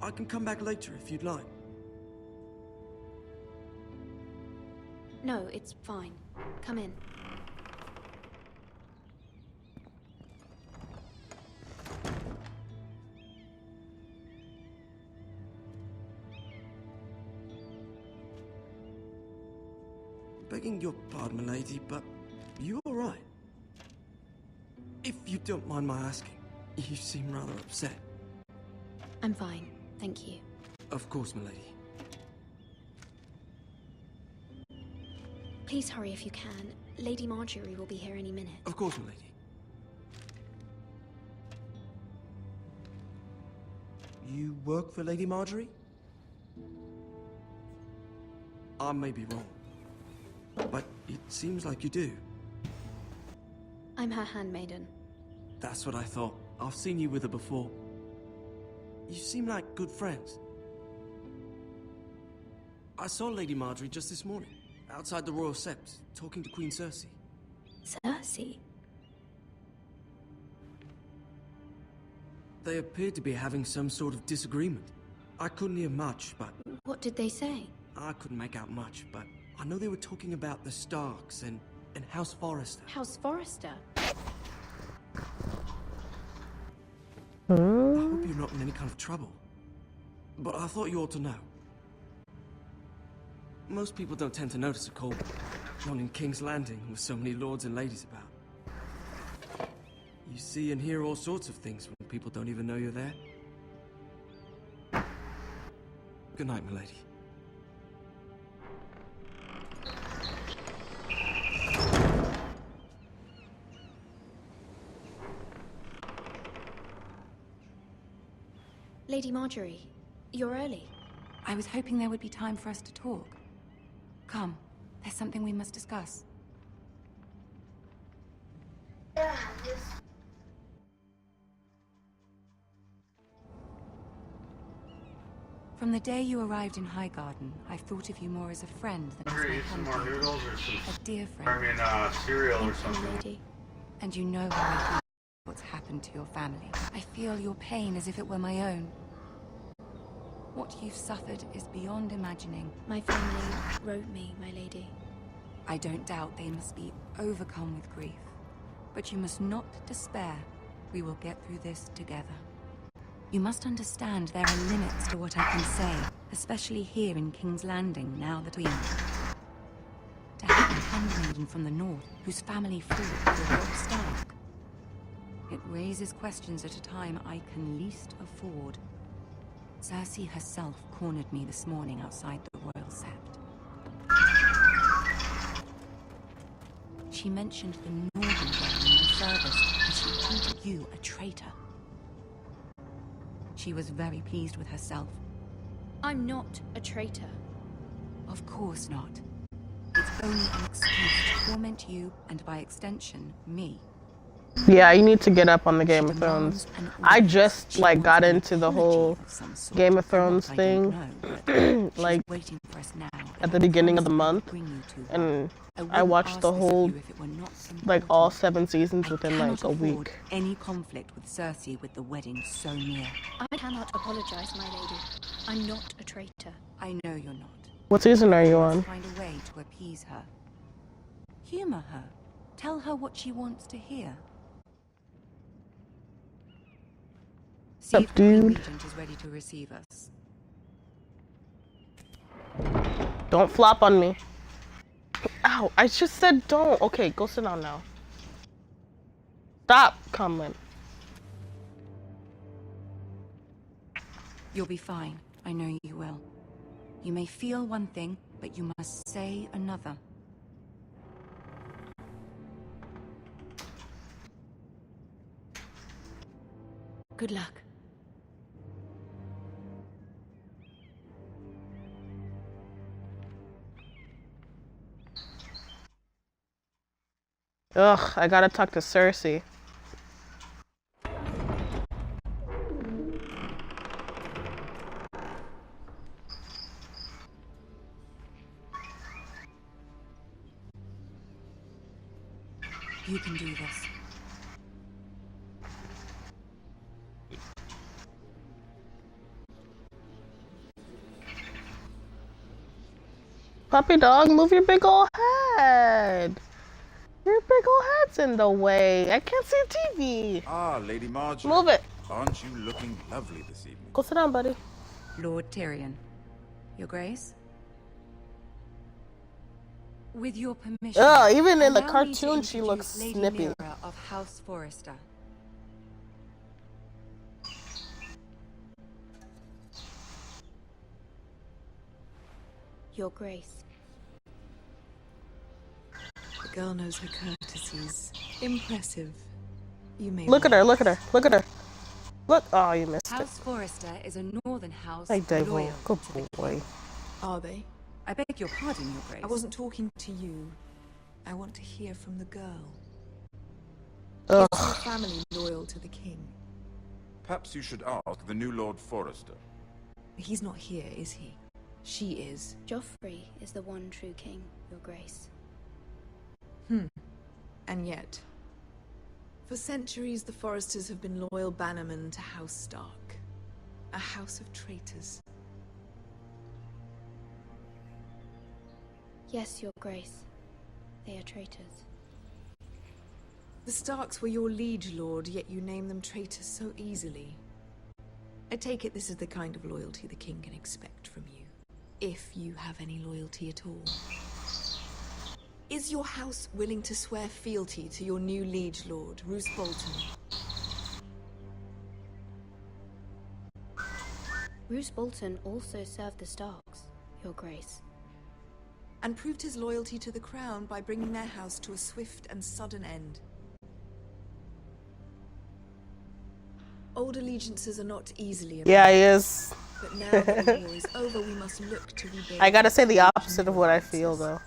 I can come back later if you'd like. No, it's fine. Come in. Begging your pardon, milady, but you all right? If you don't mind my asking, you seem rather upset. I'm fine, thank you. Of course, milady. Please hurry if you can. Lady Marjorie will be here any minute. Of course, milady. You work for Lady Marjorie? I may be wrong, but it seems like you do. I'm her handmaiden. That's what I thought. I've seen you with her before. You seem like good friends. I saw Lady Marjorie just this morning, outside the Royal Sept, talking to Queen Cersei. Cersei? They appeared to be having some sort of disagreement. I couldn't hear much, but... What did they say? I couldn't make out much, but I know they were talking about the Starks and House Forrester. House Forrester? I hope you're not in any kind of trouble. But I thought you ought to know. Most people don't tend to notice a cold, not in King's Landing with so many lords and ladies about. You see and hear all sorts of things when people don't even know you're there. Good night, milady. Lady Marjorie, you're early. I was hoping there would be time for us to talk. Come, there's something we must discuss. From the day you arrived in Highgarden, I've thought of you more as a friend than as my Some more companion. noodles or some, A dear friend. cereal or something. Lady. And you know how I feel what's happened to your family. I feel your pain as if it were my own. What you've suffered is beyond imagining. My family wrote me, my lady. I don't doubt they must be overcome with grief. But you must not despair. We will get through this together. You must understand there are limits to what I can say, especially here in King's Landing, now that we... To have a handmaiden from the north, whose family fought for Robb Stark. It raises questions at a time I can least afford. Cersei herself cornered me this morning outside the Royal Sept. She mentioned the Northern girl in my service, and she treated you a traitor. She was very pleased with herself. I'm not a traitor. Of course not. It's only an excuse to torment you, and by extension, me. Yeah, you need to get up on the Game of Thrones. I just like got into the whole Game of Thrones thing like at the beginning of the month, and I watched the whole like all 7 seasons within like a week. Any conflict with Cersei with the wedding so near. I cannot apologize, my lady. I'm not a traitor. I know you're not. What season are you on? Find a way to appease her. Humor her. Tell her what she wants to hear. See if the Queen Regent is ready to receive us. Don't flop on me. Ow, I just said don't. Okay, go sit down now. Stop, Cumlin. You'll be fine. I know you will. You may feel one thing, but you must say another. Good luck. Ugh, I gotta talk to Cersei. You can do this. Puppy dog, move your big ol' head. Your big ol' head's in the way. I can't see TV. Ah, Lady Marjorie. Move it. Aren't you looking lovely this evening? Go sit down, buddy. Lord Tyrion. Your Grace? With your permission. Oh, even in the allow me to cartoon, she introduce looks Lady snippy. Mira of House Forrester. Your Grace. The girl knows her courtesies. Impressive. You may Look at her, look at her, look at her. Look, oh, you missed it. House Forrester is a northern house Hey, Davo, loyal good to the boy. king. Are they? I beg your pardon, Your Grace. I wasn't talking to you. I want to hear from the girl. Ugh. Is your family loyal to the king? Perhaps you should ask the new Lord Forrester. He's not here, is he? She is. Joffrey is the one true king, Your Grace. And yet, for centuries the Forresters have been loyal bannermen to House Stark. A house of traitors. Yes, Your Grace. They are traitors. The Starks were your liege lord, yet you name them traitors so easily. I take it this is the kind of loyalty the king can expect from you. If you have any loyalty at all. Is your house willing to swear fealty to your new liege lord, Roose Bolton? Roose Bolton also served the Starks, Your Grace. And proved his loyalty to the crown by bringing their house to a swift and sudden end. Old allegiances are not easily erased. Yeah, he is. But now that the war is over, we must look to rebuild. I gotta say the opposite of what I feel, though.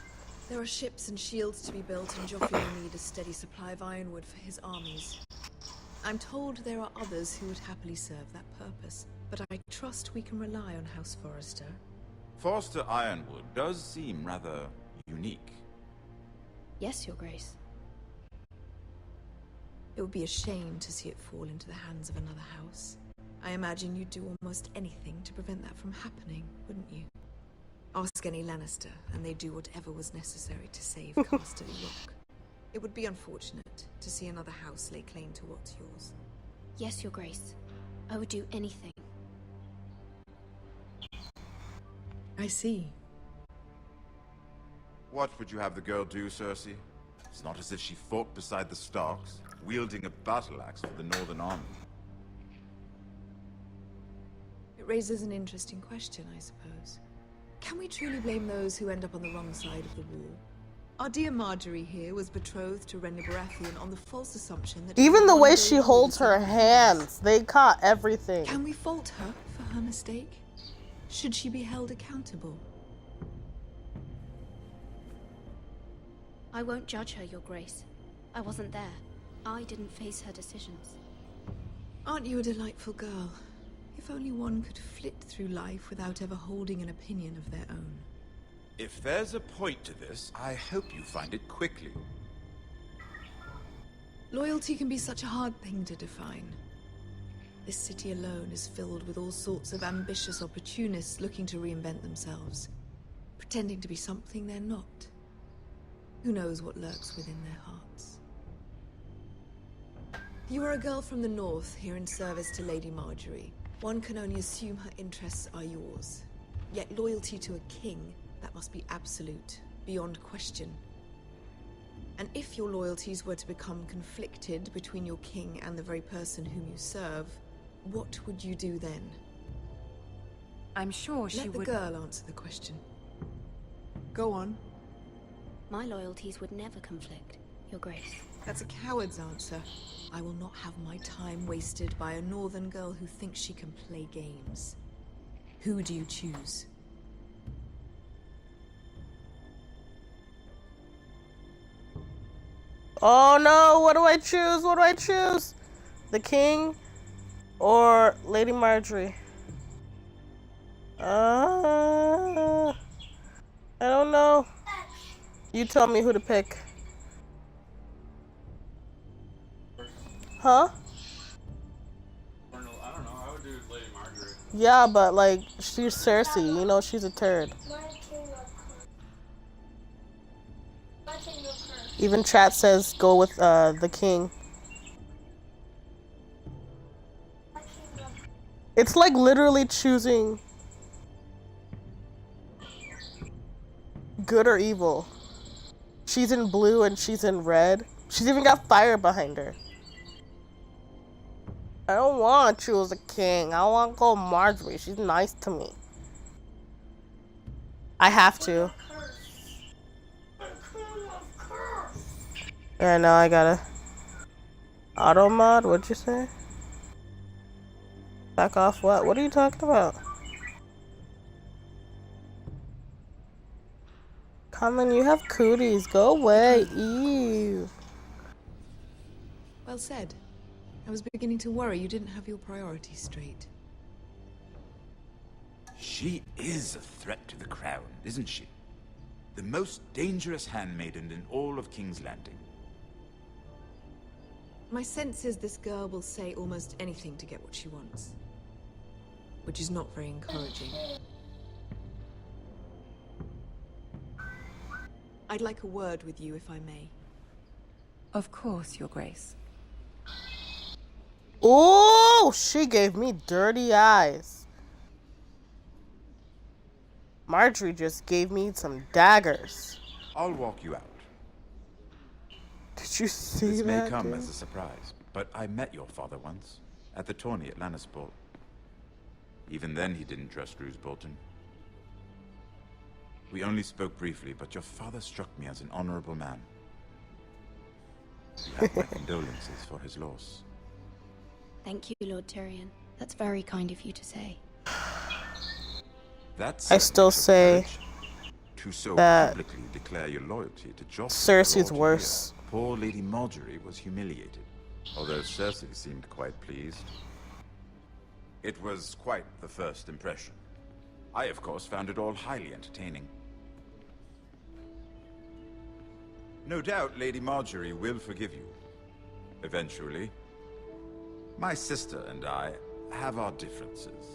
There are ships and shields to be built, and Joffrey will need a steady supply of ironwood for his armies. I'm told there are others who would happily serve that purpose, but I trust we can rely on House Forrester. Forrester Ironwood does seem rather unique. Yes, Your Grace. It would be a shame to see it fall into the hands of another house. I imagine you'd do almost anything to prevent that from happening, wouldn't you? Ask any Lannister, and they'd do whatever was necessary to save Casterly Rock. It would be unfortunate to see another house lay claim to what's yours. Yes, Your Grace. I would do anything. I see. What would you have the girl do, Cersei? It's not as if she fought beside the Starks, wielding a battle axe for the Northern Army. It raises an interesting question, I suppose. Can we truly blame those who end up on the wrong side of the war? Our dear Marjorie here was betrothed to Renly Baratheon on the false assumption that... Even the way she holds her hands, they caught everything. Can we fault her for her mistake? Should she be held accountable? I won't judge her, Your Grace. I wasn't there. I didn't face her decisions. Aren't you a delightful girl? If only one could flit through life without ever holding an opinion of their own. If there's a point to this, I hope you find it quickly. Loyalty can be such a hard thing to define. This city alone is filled with all sorts of ambitious opportunists looking to reinvent themselves, pretending to be something they're not. Who knows what lurks within their hearts? You are a girl from the north, here in service to Lady Marjorie. One can only assume her interests are yours. Yet loyalty to a king, that must be absolute, beyond question. And if your loyalties were to become conflicted between your king and the very person whom you serve, what would you do then? I'm sure she would... Let the girl answer the question. Go on. My loyalties would never conflict, Your Grace. That's a coward's answer. I will not have my time wasted by a northern girl who thinks she can play games. Who do you choose? Oh no, what do I choose? What do I choose? The king or Lady Marjorie? I don't know. You tell me who to pick. Huh? I don't know, I would do Lady Marjorie. Yeah, but like, she's Cersei, you know, she's a turd. Even chat says go with the king. It's like literally choosing good or evil. She's in blue and she's in red. She's even got fire behind her. I don't want to choose a king. I want to go Marjorie. She's nice to me. I have to. Yeah, now I gotta. Auto mod? What'd you say? Back off what? What are you talking about? Common, you have cooties. Go away. Eve. Well said. I was beginning to worry you didn't have your priorities straight. She is a threat to the crown, isn't she? The most dangerous handmaiden in all of King's Landing. My sense is this girl will say almost anything to get what she wants. Which is not very encouraging. I'd like a word with you, if I may. Of course, Your Grace. Oh, she gave me dirty eyes. Marjorie just gave me some daggers. I'll walk you out. Did you see this that? This may come dude? as a surprise, but I met your father once, at the tourney at Lannisport. Even then, he didn't trust Roose Bolton. We only spoke briefly, but your father struck me as an honorable man. You have my condolences for his loss. Thank you, Lord Tyrion. That's very kind of you to say. That's I still say to so that publicly declare your loyalty to Joffrey. Cersei's worse. Poor Lady Marjorie was humiliated, although Cersei seemed quite pleased. It was quite the first impression. I, of course, found it all highly entertaining. No doubt Lady Marjorie will forgive you. Eventually. My sister and I have our differences.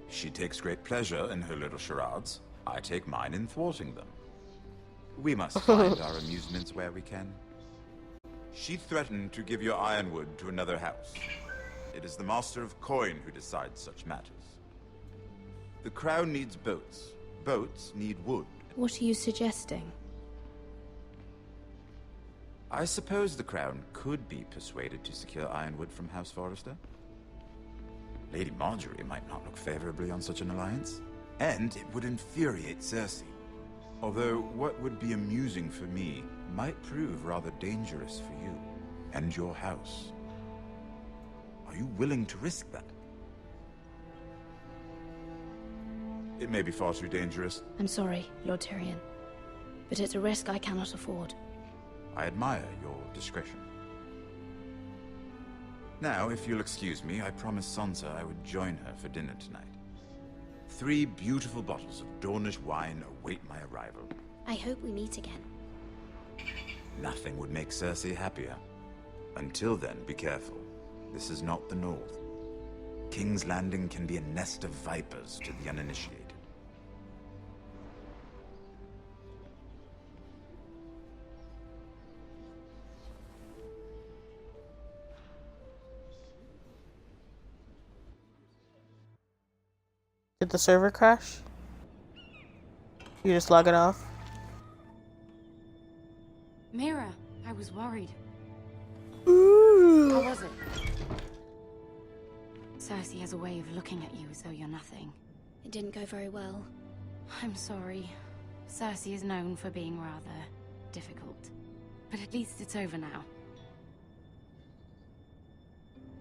She takes great pleasure in her little charades. I take mine in thwarting them. We must find our amusements where we can. She threatened to give your ironwood to another house. It is the Master of Coin who decides such matters. The crown needs boats. Boats need wood. What are you suggesting? I suppose the crown could be persuaded to secure ironwood from House Forrester. Lady Marjorie might not look favorably on such an alliance, and it would infuriate Cersei. Although what would be amusing for me might prove rather dangerous for you and your house. Are you willing to risk that? It may be far too dangerous. I'm sorry, Lord Tyrion, but it's a risk I cannot afford. I admire your discretion. Now, if you'll excuse me, I promised Sansa I would join her for dinner tonight. 3 beautiful bottles of Dornish wine await my arrival. I hope we meet again. Nothing would make Cersei happier. Until then, be careful. This is not the North. King's Landing can be a nest of vipers to the uninitiated. Did the server crash? You just log it off? Mira, I was worried. Ooh. How was it? Cersei has a way of looking at you as though you're nothing. It didn't go very well. I'm sorry. Cersei is known for being rather difficult. But at least it's over now.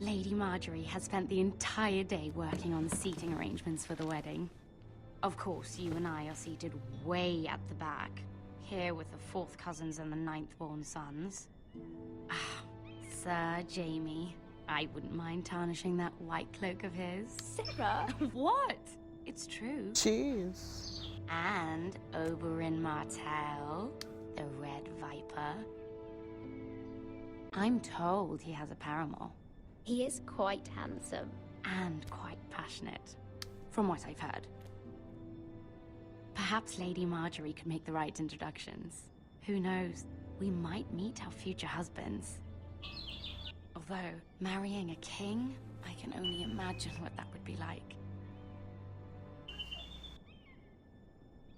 Lady Marjorie has spent the entire day working on seating arrangements for the wedding. Of course, you and I are seated way at the back, here with the 4th cousins and the 9th-born sons. Ah, Sir Jaime. I wouldn't mind tarnishing that white cloak of his. Sarah? What? It's true. Jeez. And Oberyn Martell, the Red Viper. I'm told he has a paramour. He is quite handsome. And quite passionate, from what I've heard. Perhaps Lady Marjorie could make the right introductions. Who knows? We might meet our future husbands. Although, marrying a king, I can only imagine what that would be like.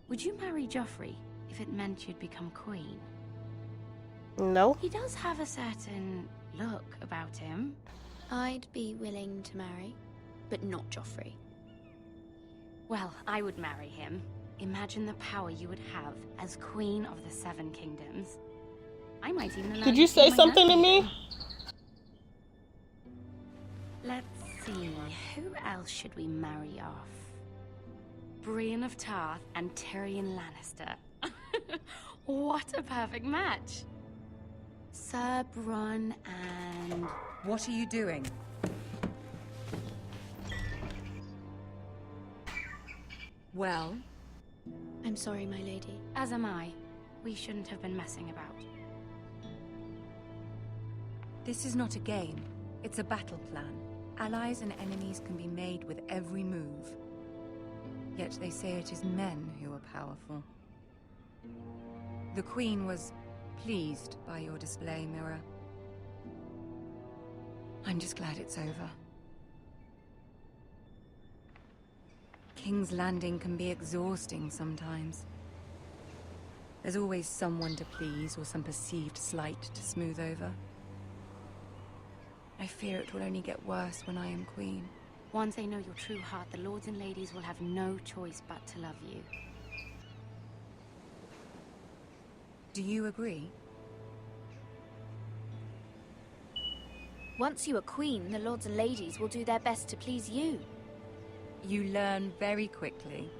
Would you marry Joffrey if it meant you'd become queen? No. He does have a certain look about him. I'd be willing to marry, but not Joffrey. Well, I would marry him. Imagine the power you would have as Queen of the 7 Kingdoms. I might even allow Did you say something to me? Let's see, who else should we marry off? Brienne of Tarth and Tyrion Lannister. What a perfect match. Sir Bronn and... What are you doing? Well? I'm sorry, my lady. As am I. We shouldn't have been messing about. This is not a game. It's a battle plan. Allies and enemies can be made with every move. Yet they say it is men who are powerful. The Queen was pleased by your display, Mira. I'm just glad it's over. King's Landing can be exhausting sometimes. There's always someone to please or some perceived slight to smooth over. I fear it will only get worse when I am queen. Once they know your true heart, the lords and ladies will have no choice but to love you. Do you agree? Once you are queen, the lords and ladies will do their best to please you. You learn very quickly.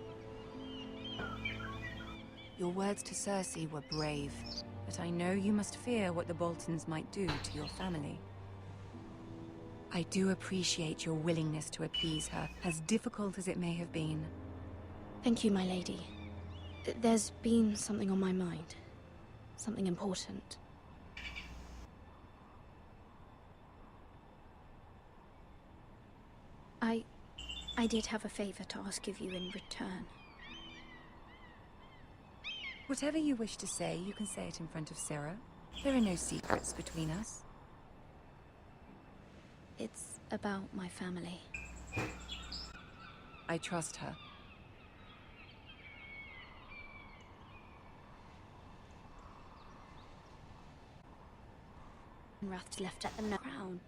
Your words to Cersei were brave, but I know you must fear what the Boltons might do to your family. I do appreciate your willingness to appease her, as difficult as it may have been. Thank you, my lady. There's been something on my mind. Something important. I did have a favor to ask of you in return. Whatever you wish to say, you can say it in front of Sarah. There are no secrets between us. It's about my family. I trust her. Wrath's left at the crown.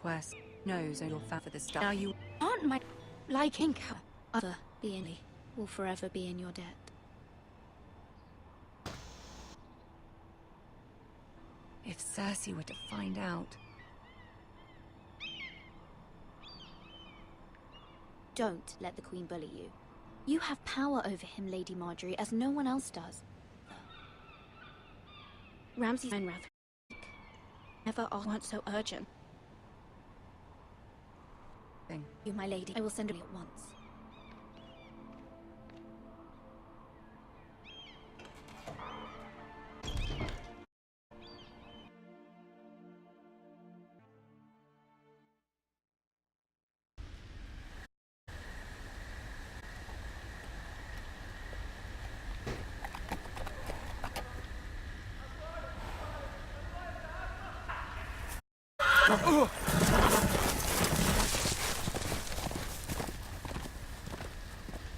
Quest knows your fan for the stuff. Now you Aren't my liking her. Other being will forever be in your debt. If Cersei were to find out... Don't let the Queen bully you. You have power over him, Lady Marjorie, as no one else does. Ramsay's own wrath. Never weren't so urgent. You, my lady, I will send her at once.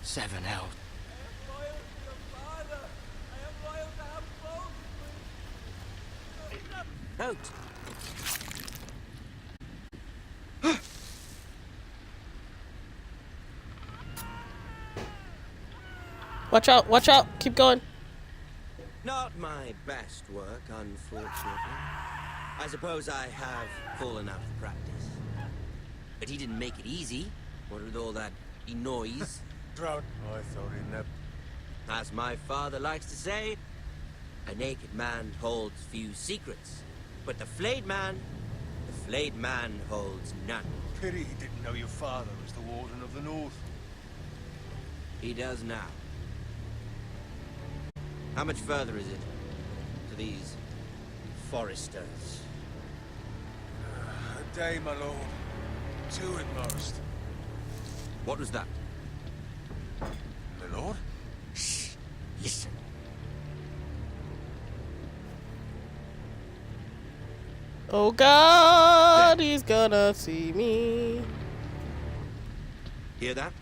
Seven out. Out! Watch out, keep going. Not my best work, unfortunately. I suppose I have fallen out of practice. But he didn't make it easy, what with all that noise. Drought. I thought he never. As my father likes to say, a naked man holds few secrets, but the flayed man holds none. Pity he didn't know your father was the Warden of the North. He does now. How much further is it to these foresters? A day, my lord. 2 at most. What was that? My lord? Shh! Listen. Oh God, he's gonna see me. Hear that?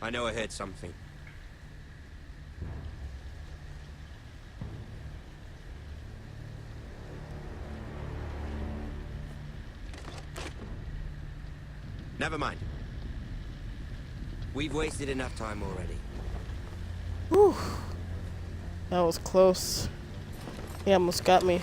I know I heard something. Never mind. We've wasted enough time already. Whew. That was close. He almost got me.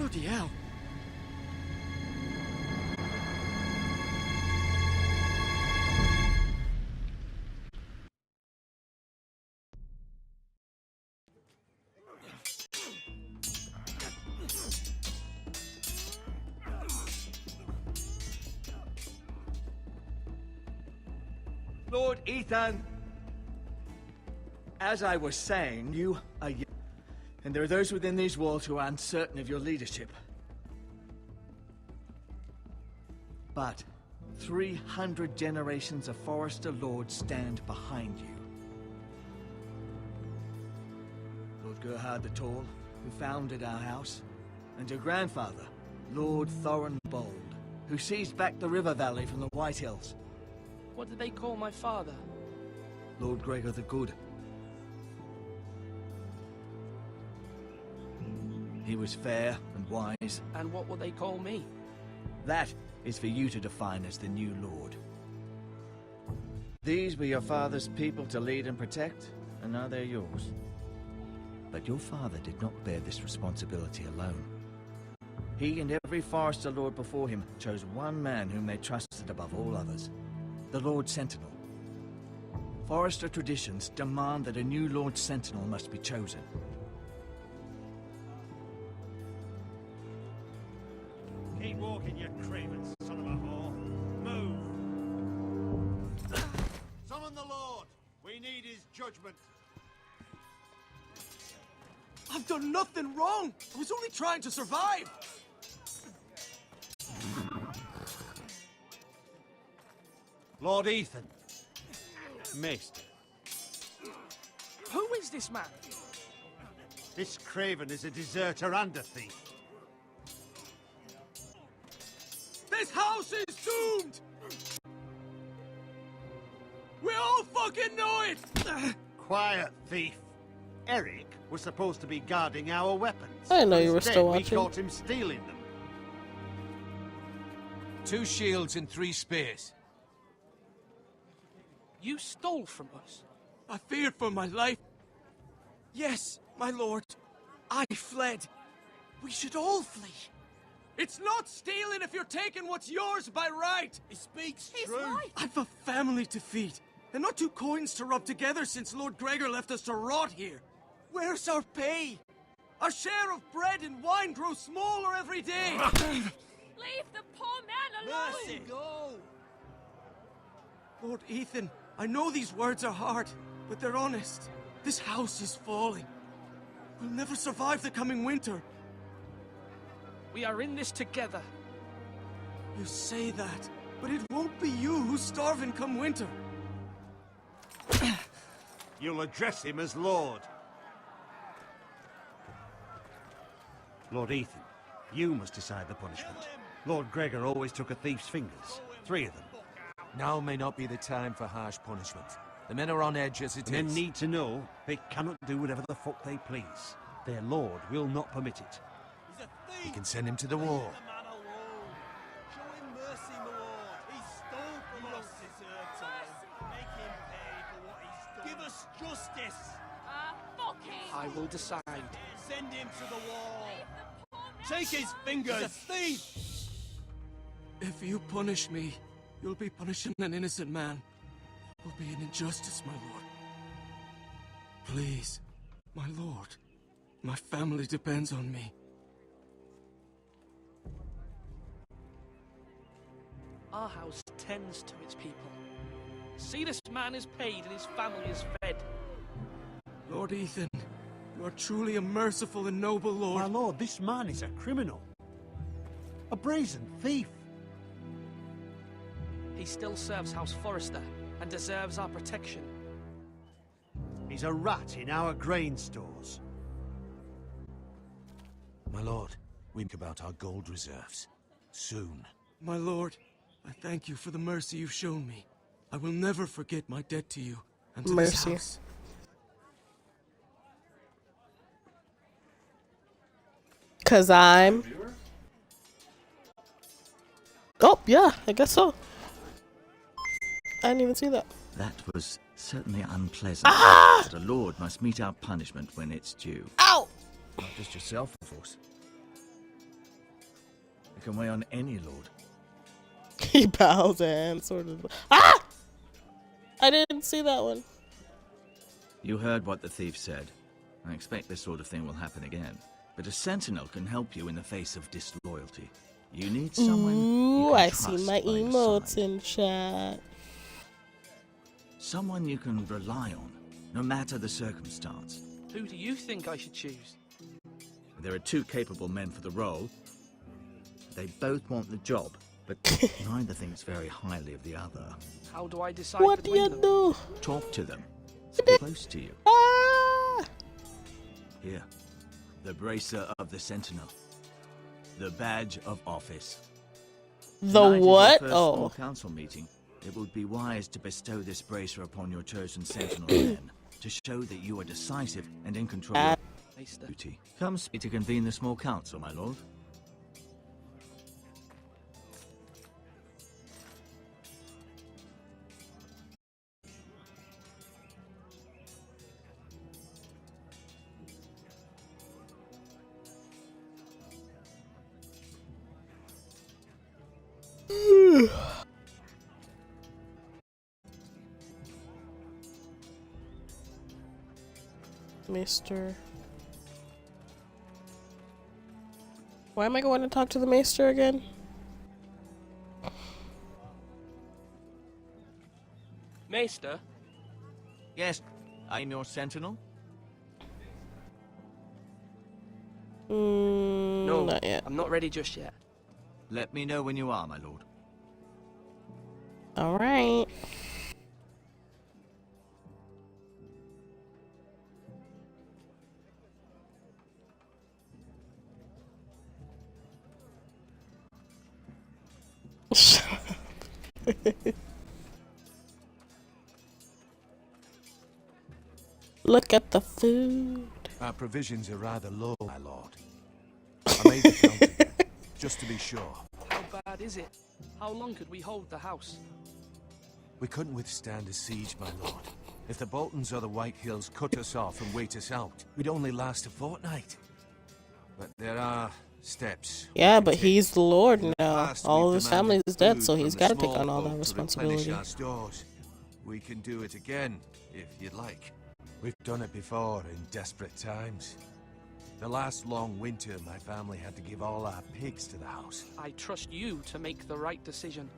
Bloody hell. Lord Ethan! As I was saying, you are young, and there are those within these walls who are uncertain of your leadership. But 300 generations of Forrester Lords stand behind you. Lord Gerhard the Tall, who founded our house, and your grandfather, Lord Thorin Bold, who seized back the river valley from the White Hills. What did they call my father? Lord Gregor the Good. He was fair and wise. And what will they call me? That is for you to define as the new lord. These were your father's people to lead and protect, and now they're yours. But your father did not bear this responsibility alone. He and every Forrester Lord before him chose one man whom they trusted above all others, the Lord Sentinel. Forrester traditions demand that a new Lord Sentinel must be chosen. Keep walking, you craven son of a whore. Move! Summon the Lord! We need his judgment. I've done nothing wrong. I was only trying to survive. Lord Ethan. Missed. Who is this man? This craven is a deserter and a thief. This house is doomed! We all fucking know it! Quiet, thief. Eric was supposed to be guarding our weapons. I didn't know you were Instead, still we watching. caught him stealing them. 2 shields and 3 spears. You stole from us. I feared for my life. Yes, my lord. I fled. We should all flee. It's not stealing if you're taking what's yours by right. He speaks He's true. right. I've a family to feed, and not 2 coins to rub together since Lord Gregor left us to rot here. Where's our pay? Our share of bread and wine grows smaller every day. Leave the poor man alone! Mercy, go! Lord Ethan, I know these words are hard, but they're honest. This house is falling. We'll never survive the coming winter. We are in this together. You say that, but it won't be you who's starving come winter. You'll address him as Lord. Lord Ethan, you must decide the punishment. Lord Gregor always took a thief's fingers. 3 of them. Now may not be the time for harsh punishment. The men are on edge as it is. Men need to know they cannot do whatever the fuck they please. Their lord will not permit it. You can send him to the wall. Show him mercy, my lord. He stole from us. Make him pay for what he's done. Give us justice. Fuck him! I will decide. Send him to the wall. Take his fingers. He's a thief. If you punish me, you'll be punishing an innocent man. It will be an injustice, my lord. Please, my lord. My family depends on me. Our house tends to its people. See, this man is paid and his family is fed. Lord Ethan, you are truly a merciful and noble lord. My lord, this man is a criminal. A brazen thief. He still serves House Forrester and deserves our protection. He's a rat in our grain stores. My lord, we think about our gold reserves. Soon. My lord, I thank you for the mercy you've shown me. I will never forget my debt to you and to this house. Cause I'm... Oh, yeah, I guess so. I didn't even see that. That was certainly unpleasant. Ah! But a lord must meet our punishment when it's due. Ow! Not just yourself, of course. can weigh on any lord. He bows and sort of. Ah! I didn't see that one. You heard what the thief said. I expect this sort of thing will happen again. But a sentinel can help you in the face of disloyalty. You need someone you Ooh, can I trust see my by your emotes side. in chat. Someone you can rely on, no matter the circumstance. Who do you think I should choose? There are two capable men for the role. They both want the job, but neither thinks very highly of the other. How do I decide What do between you them? do? Talk to them. Stay close to you. Ah! Here, the bracer of the sentinel. The badge of office. The Tonight is your what? first Oh. small council meeting. It would be wise to bestow this bracer upon your chosen sentinel men to show that you are decisive and in control of your duty. Come speak to convene the small council, my lord. Maester. Why am I going to talk to the Maester again? Maester? Yes, I'm your sentinel. No, not yet. I'm not ready just yet. Let me know when you are, my lord. All right. Look at the food. Our provisions are rather low, my lord. I made the count again, just to be sure. How bad is it? How long could we hold the house? We couldn't withstand a siege, my lord. If the Boltons or the White Hills cut us off and wait us out, we'd only last a fortnight. But there are steps. Yeah, but he's the Lord now. Past, All of we've his family is dead, demanded so food he's from got the to take on all small that folk to responsibility. replenish our stores. We can do it again, if you'd like. We've done it before in desperate times. The last long winter, my family had to give all our pigs to the house. I trust you to make the right decision.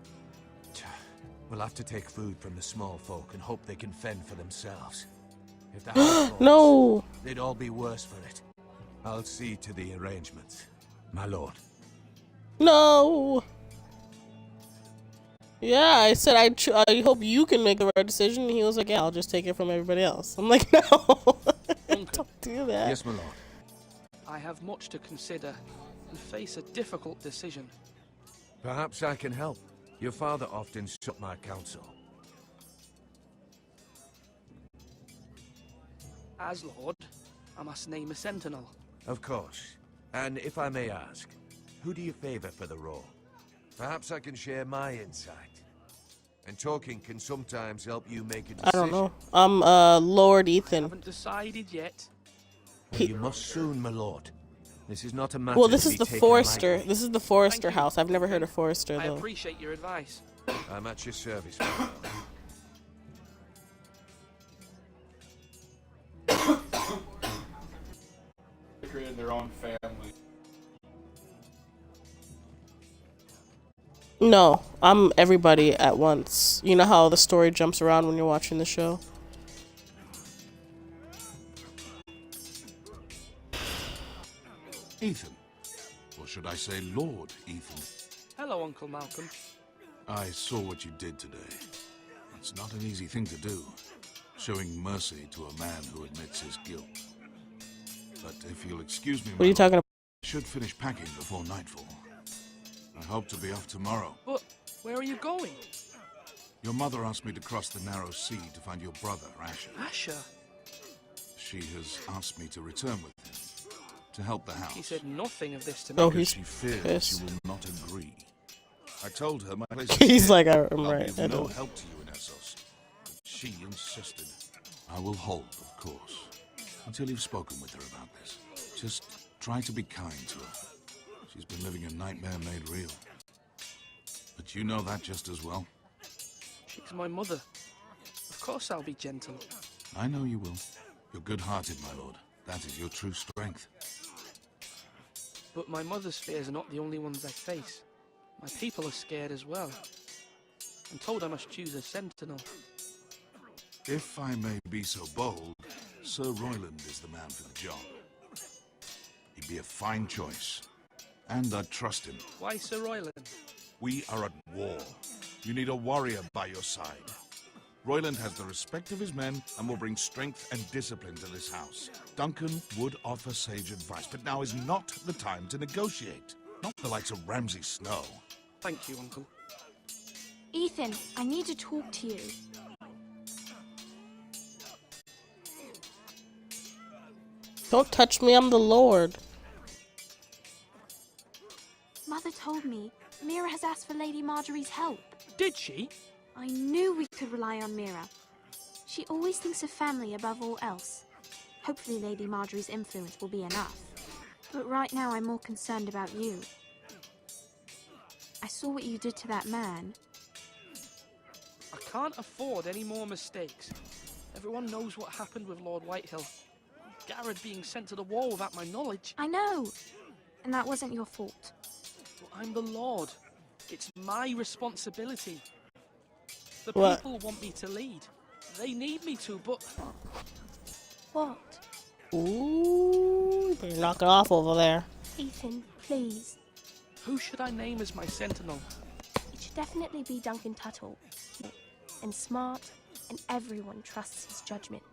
We'll have to take food from the small folk and hope they can fend for themselves. If the house falls, No! they'd all be worse for it. I'll see to the arrangements, my lord. No! Yeah, I said I hope you can make the right decision. He was like, yeah, I'll just take it from everybody else. I'm like, no! Don't do that. Yes, my lord. I have much to consider and face a difficult decision. Perhaps I can help. Your father often sought my counsel. As Lord, I must name a sentinel. Of course. And if I may ask, who do you favor for the role? Perhaps I can share my insight. And talking can sometimes help you make a decision. I don't know. I'm Lord Ethan. Haven't decided yet. Well, you must soon, my lord. This is not a matter Well, this to is be the taken Forester. lightly. This is the Forester house. I've never heard of Forester I though. appreciate your advice. I'm at your service, my lord. They created their own family. No, I'm everybody at once. You know how the story jumps around when you're watching the show? Ethan. Or should I say Lord Ethan? Hello, Uncle Malcolm. I saw what you did today. It's not an easy thing to do, showing mercy to a man who admits his guilt. But if you'll excuse me, What are you talking about? I should finish packing before nightfall. I hope to be off tomorrow. But where are you going? Your mother asked me to cross the narrow sea to find your brother, Asher. Asher? She has asked me to return with him, to help the house. He said nothing of this to me. Oh, Because he's she fears pissed. you will not agree. I told her my place is He's here. like, I'm I'll right, be I of no know. help to you in Essos. But she insisted. I will hold, of course, until you've spoken with her about this. Just try to be kind to her. She's been living a nightmare made real. But you know that just as well. She's my mother. Of course I'll be gentle. I know you will. You're good-hearted, my lord. That is your true strength. But my mother's fears are not the only ones I face. My people are scared as well. I'm told I must choose a sentinel. If I may be so bold, Sir Royland is the man for the job. He'd be a fine choice. And I'd trust him. Why Sir Royland? We are at war. You need a warrior by your side. Royland has the respect of his men and will bring strength and discipline to this house. Duncan would offer sage advice, but now is not the time to negotiate. Not the likes of Ramsay Snow. Thank you, Uncle. Ethan, I need to talk to you. Don't touch me, I'm the Lord. Mother told me Mira has asked for Lady Marjorie's help. Did she? I knew we could rely on Mira. She always thinks of family above all else. Hopefully Lady Marjorie's influence will be enough. But right now I'm more concerned about you. I saw what you did to that man. I can't afford any more mistakes. Everyone knows what happened with Lord Whitehill. Garrett being sent to the war without my knowledge. I know. And that wasn't your fault. Well, I'm the Lord. It's my responsibility. The What? people want me to lead. They need me to, but... What? Ooh, better knock it off over there. Ethan, please. Who should I name as my sentinel? It should definitely be Duncan Tuttle. And smart, and everyone trusts his judgment.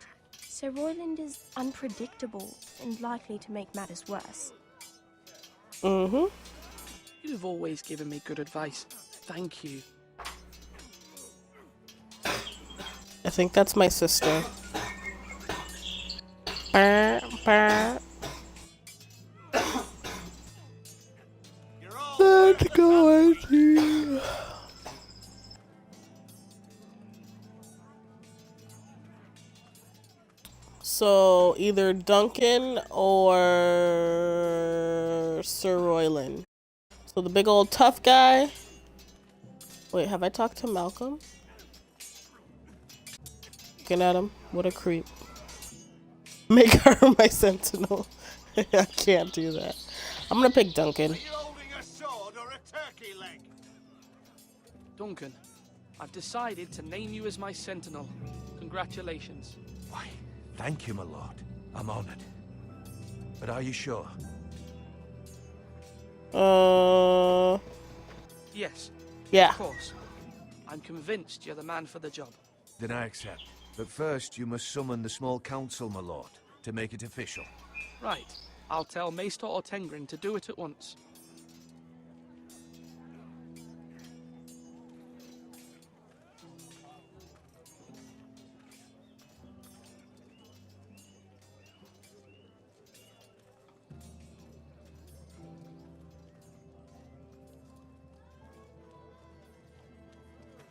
Sir Royland is unpredictable and likely to make matters worse. Mm-hmm. You've always given me good advice. Thank you. I think that's my sister. Burr, burr. Let's go, Auntie. So either Duncan or Sir Royland. So the big old tough guy. Wait, have I talked to Malcolm? Looking at him. What a creep. Make her my sentinel. I can't do that. I'm gonna pick Duncan. Are you holding a sword or a turkey leg? Duncan, I've decided to name you as my sentinel. Congratulations. Why, thank you, my lord. I'm honored. But are you sure? Yes. Yeah. Of course. I'm convinced you're the man for the job. Then I accept. But first, you must summon the small council, my lord, to make it official. Right. I'll tell Maester Ortengrin to do it at once.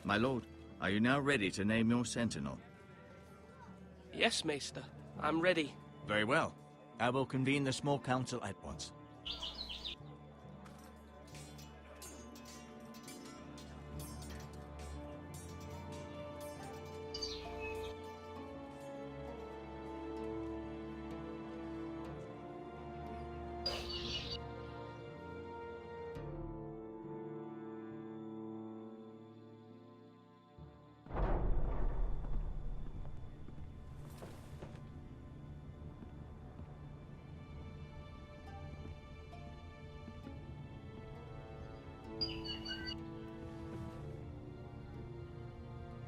My lord, are you now ready to name your sentinel? Yes, Maester. I'm ready. Very well. I will convene the small council at once.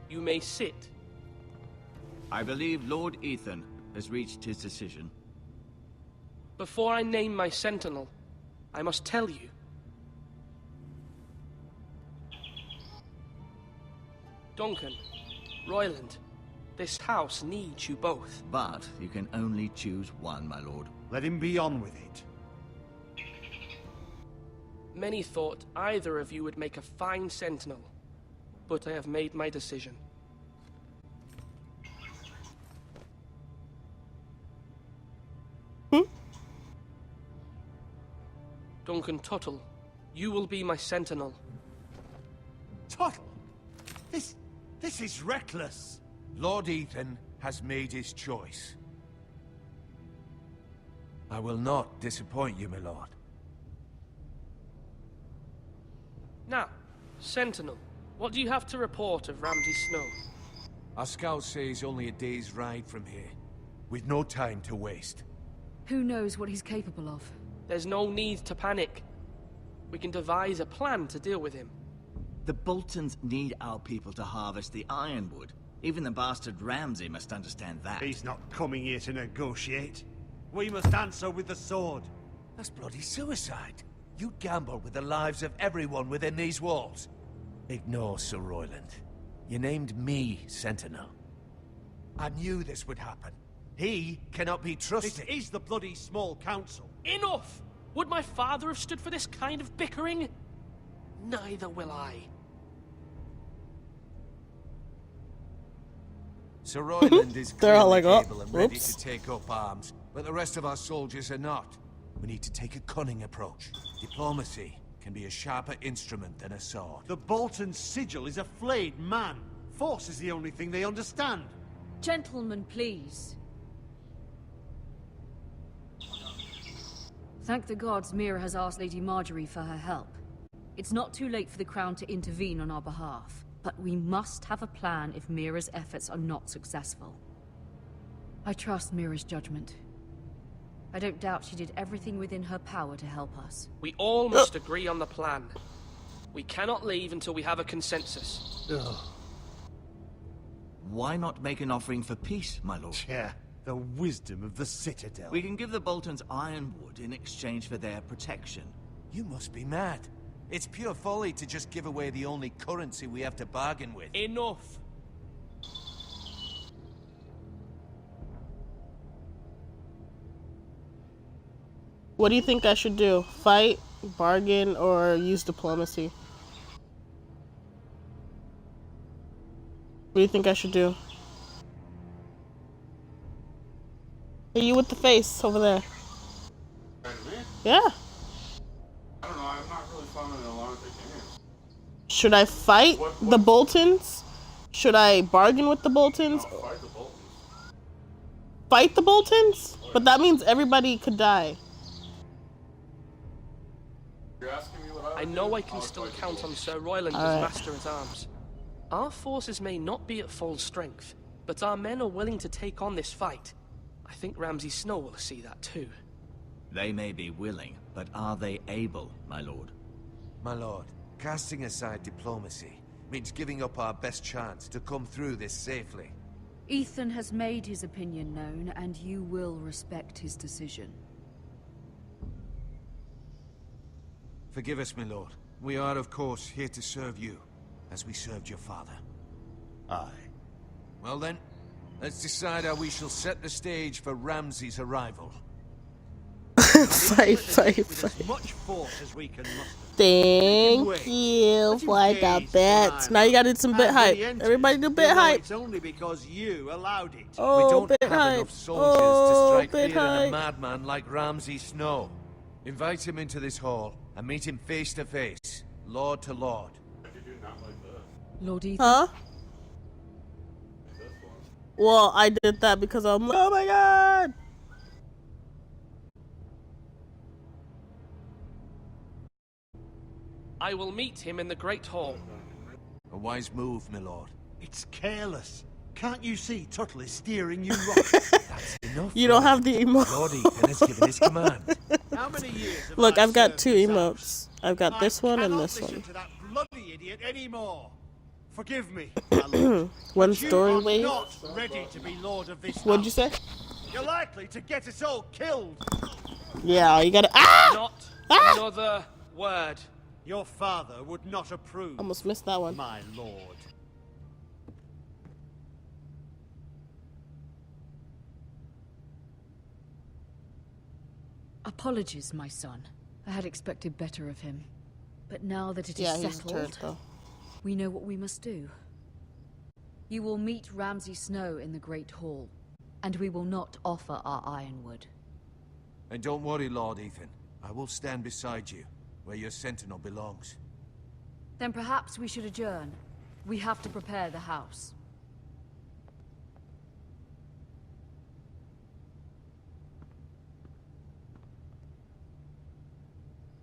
You may sit. I believe Lord Ethan has reached his decision. Before I name my sentinel, I must tell you. Duncan, Royland, this house needs you both. But you can only choose one, my lord. Let him be on with it. Many thought either of you would make a fine sentinel, but I have made my decision. Duncan Tuttle. You will be my sentinel. Tuttle! This is reckless. Lord Ethan has made his choice. I will not disappoint you, my lord. Now, Sentinel, what do you have to report of Ramsay Snow? Our scouts say he's only a day's ride from here, with no time to waste. Who knows what he's capable of? There's no need to panic. We can devise a plan to deal with him. The Boltons need our people to harvest the ironwood. Even the bastard Ramsay must understand that. He's not coming here to negotiate. We must answer with the sword. That's bloody suicide. You'd gamble with the lives of everyone within these walls. Ignore Sir Royland. You named me Sentinel. I knew this would happen. He cannot be trusted. This is the bloody small council. Enough! Would my father have stood for this kind of bickering? Neither will I. Sir Royland is They're all clearly like, able oh, and ready whoops. to take up arms, but the rest of our soldiers are not. We need to take a cunning approach. Diplomacy can be a sharper instrument than a sword. The Bolton sigil is a flayed man. Force is the only thing they understand. Gentlemen, please. Thank the gods Mira has asked Lady Marjorie for her help. It's not too late for the Crown to intervene on our behalf, but we must have a plan if Mira's efforts are not successful. I trust Mira's judgment. I don't doubt she did everything within her power to help us. We all must agree on the plan. We cannot leave until we have a consensus. Why not make an offering for peace, my lord? Yeah, the wisdom of the Citadel. We can give the Boltons ironwood in exchange for their protection. You must be mad. It's pure folly to just give away the only currency we have to bargain with. Enough! What do you think I should do? Fight, bargain, or use diplomacy? What do you think I should do? Hey, you with the face over there. Yeah. I don't know, I'm not really following along with the games. Should I fight the Boltons? Should I bargain with the Boltons? No, fight the Boltons. Fight the Boltons? But that means everybody could die. You're asking me what I know I can still count on Sir Royland as Alright. Master-at-Arms. Our forces may not be at full strength, but our men are willing to take on this fight. I think Ramsay Snow will see that too. They may be willing, but are they able, my lord? My lord, casting aside diplomacy means giving up our best chance to come through this safely. Ethan has made his opinion known, and you will respect his decision. Forgive us, my lord. We are, of course, here to serve you, as we served your father. Aye. Well then, let's decide how we shall set the stage for Ramsay's arrival. Fight. With as much force as we can muster. Thank you for that. Now you gotta do some bit hype. Everybody do bit hype. It's only because you allowed it. Oh, We don't bit have hype. enough soldiers Oh, to strike bit fear in a hype. madman like Ramsay Snow. Invite him into this hall and meet him face to face, lord to lord. Lord Ethan? Huh? Well, I did that because I'm like, oh my god! I will meet him in the Great Hall. A wise move, my lord. It's careless. Can't you see Tuttle is steering you wrong? That's enough. You don't have the emote. Lord Ethan has given his command. How many years have Look, I I've got served two this emotes. house? I've got this one and cannot this listen one. to that bloody idiot anymore. Forgive me, my lord. One but story you are wave. not ready to be lord of this What'd you say? house. You're likely to get us all killed. Yeah, you gotta. Ah! Not another word. Your father would not approve. Almost missed that one. My lord. Apologies, my son. I had expected better of him. But now that it is Yeah, he's a settled, turd, though. we know what we must do. You will meet Ramsay Snow in the Great Hall, and we will not offer our ironwood. And don't worry, Lord Ethan. I will stand beside you, where your sentinel belongs. Then perhaps we should adjourn. We have to prepare the house.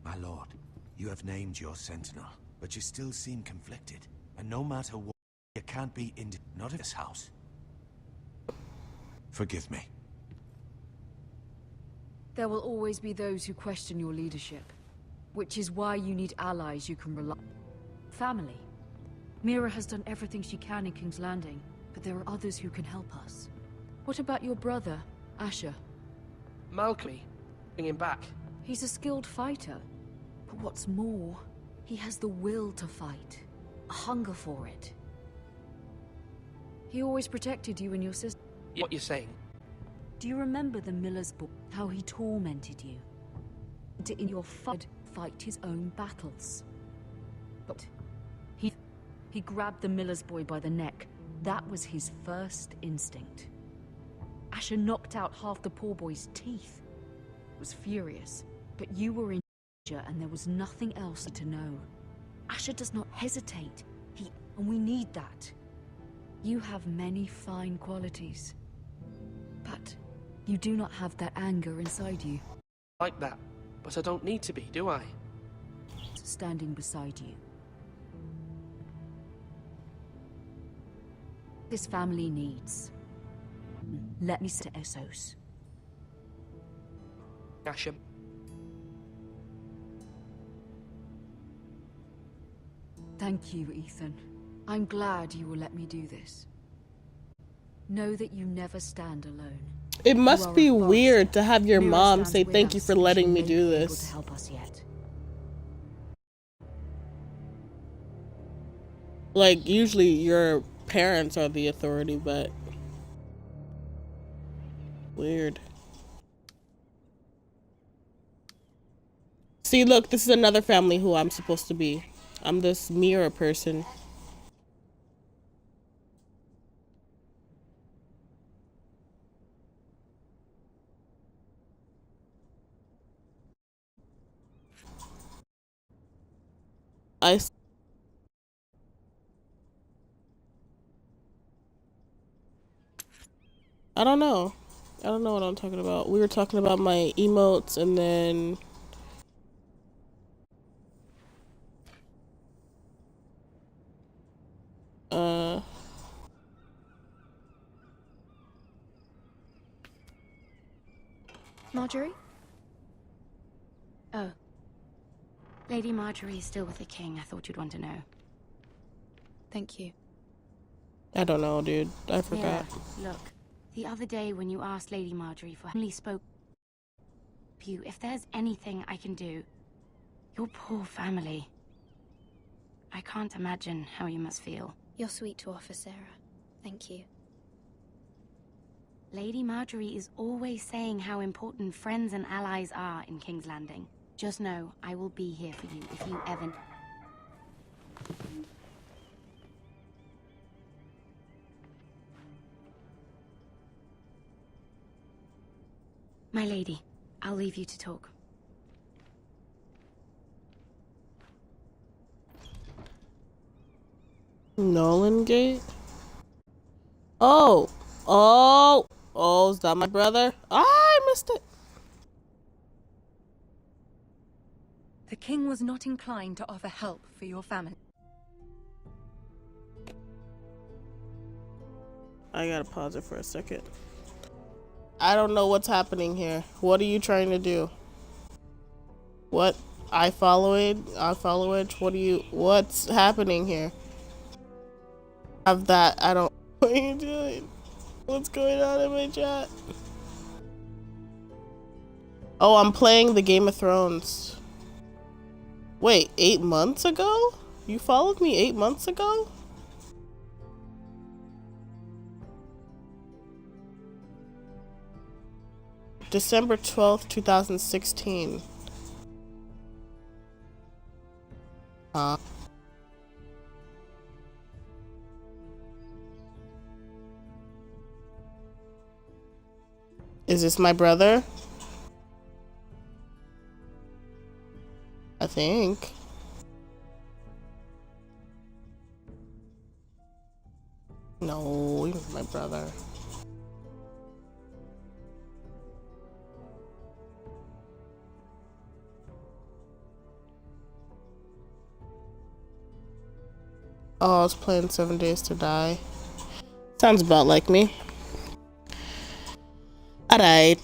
My lord, you have named your sentinel, but you still seem conflicted. And no matter what, you can't be in not in this house. Forgive me. There will always be those who question your leadership, which is why you need allies you can rely on. Family. Mira has done everything she can in King's Landing, but there are others who can help us. What about your brother, Asher? Malcolm, bring him back. He's a skilled fighter, but what's more, he has the will to fight, a hunger for it. He always protected you and your sister. What you're saying? Do you remember the miller's book? How he tormented you? To in your fight his own battles. But he grabbed the miller's boy by the neck. That was his first instinct. Asher knocked out half the poor boy's teeth. Was furious, but you were in danger and there was nothing else to know. Asher does not hesitate. And we need that. You have many fine qualities, but you do not have that anger inside you. Like that, but I don't need to be, do I? Standing beside you. This family needs. Let me say Essos. Asher. Thank you, Ethan. I'm glad you will let me do this. Know that you never stand alone. It must be weird to have your mom say thank you for letting me do this. To help us yet. Like, usually your parents are the authority, but weird. See, look, this is another family who I'm supposed to be. I'm this Mira person. I don't know. I don't know what I'm talking about. We were talking about my emotes and then Marjorie? Oh. Lady Marjorie is still with the king. I thought you'd want to know. Thank you. I don't know, dude. I forgot. Yeah, look. The other day when you asked Lady Marjorie for only spoke you, if there's anything I can do. Your poor family. I can't imagine how you must feel. You're sweet to offer, Sarah. Thank you. Lady Marjorie is always saying how important friends and allies are in King's Landing. Just know, I will be here for you if you ever... My lady, I'll leave you to talk. Nolan Gate? Oh! Oh! Oh, is that my brother? I missed it! The king was not inclined to offer help for your family. I gotta pause it for a second. I don't know what's happening here. What are you trying to do? What? I follow it? I follow it? What's happening here? Have that, I don't, what are you doing? What's going on in my chat? Oh, I'm playing the Game of Thrones. Wait, 8 months ago? You followed me 8 months ago? December 12th, 2016. Is this my brother? think. No, he was my brother. Oh, I was playing 7 Days to Die. Sounds about like me. Alright.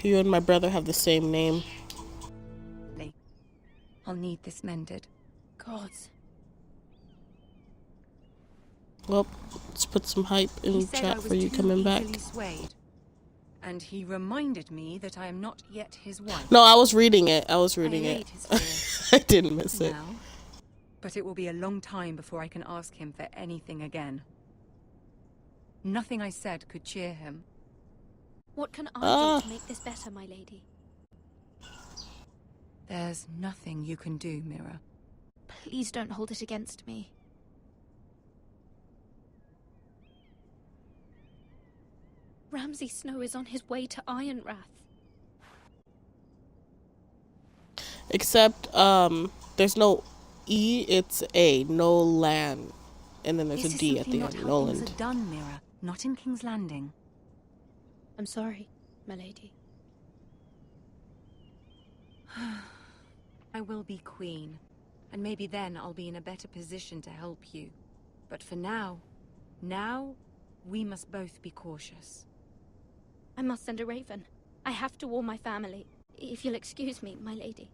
You and my brother have the same name. I'll need this mended. Gods. Well, let's put some hype He in said I chat was for you too coming back. easily swayed. And he reminded me that I am not yet his wife. No, I was reading it. I was reading I it. ate his fear. I didn't miss it. Now, but it will be a long time before I can ask him for anything again. Nothing I said could cheer him. What can I do to make this better, my lady? There's nothing you can do, Mira. Please don't hold it against me. Ramsay Snow is on his way to Ironrath. Except, there's no E, it's A. No land. And then there's This a is D at simply the not end. how Noland. things are done, Mira. Not in King's Landing. I'm sorry, my lady. I will be queen, and maybe then I'll be in a better position to help you. But for now, we must both be cautious. I must send a raven. I have to warn my family. If you'll excuse me, my lady.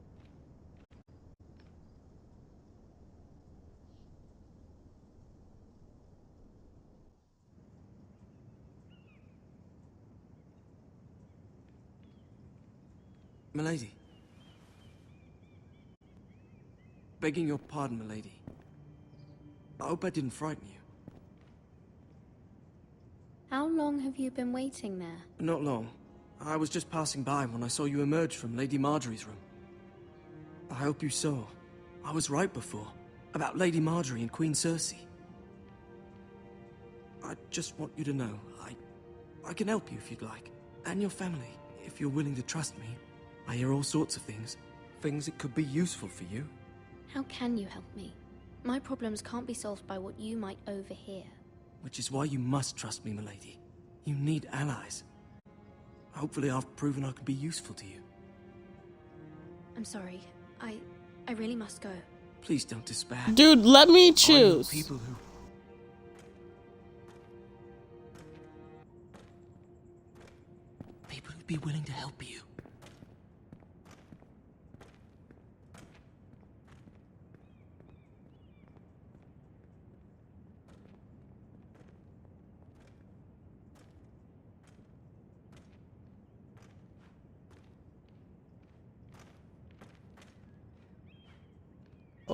Milady. Begging your pardon, milady. I hope I didn't frighten you. How long have you been waiting there? Not long. I was just passing by when I saw you emerge from Lady Marjorie's room. I hope you saw. I was right before. About Lady Marjorie and Queen Cersei. I just want you to know, I can help you if you'd like. And your family, if you're willing to trust me. I hear all sorts of things. Things that could be useful for you. How can you help me? My problems can't be solved by what you might overhear. Which is why you must trust me, milady. You need allies. Hopefully I've proven I can be useful to you. I'm sorry. I really must go. Please don't despair. Dude, let me I know choose. People who'd be willing to help you.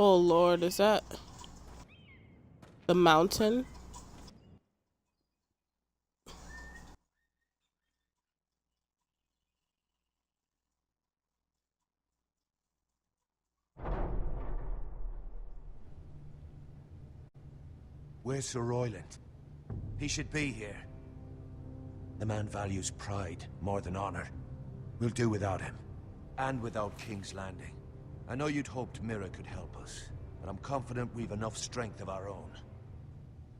Oh Lord, is that the mountain? Where's Sir Royland? He should be here. The man values pride more than honor. We'll do without him. And without King's Landing. I know you'd hoped Mira could help us, but I'm confident we've enough strength of our own.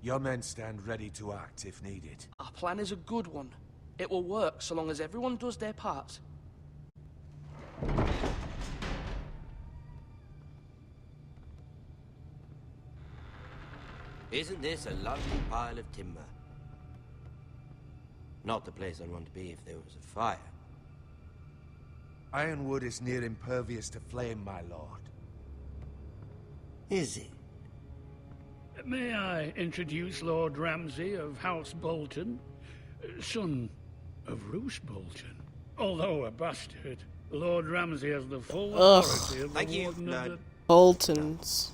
Your men stand ready to act if needed. Our plan is a good one. It will work so long as everyone does their part. Isn't this a lovely pile of timber? Not the place I'd want to be if there was a fire. Ironwood is near impervious to flame, my lord. Is it? May I introduce Lord Ramsay of House Bolton, son of Roose Bolton. Although a bastard, Lord Ramsay has the full authority of the Warden of the... Boltons.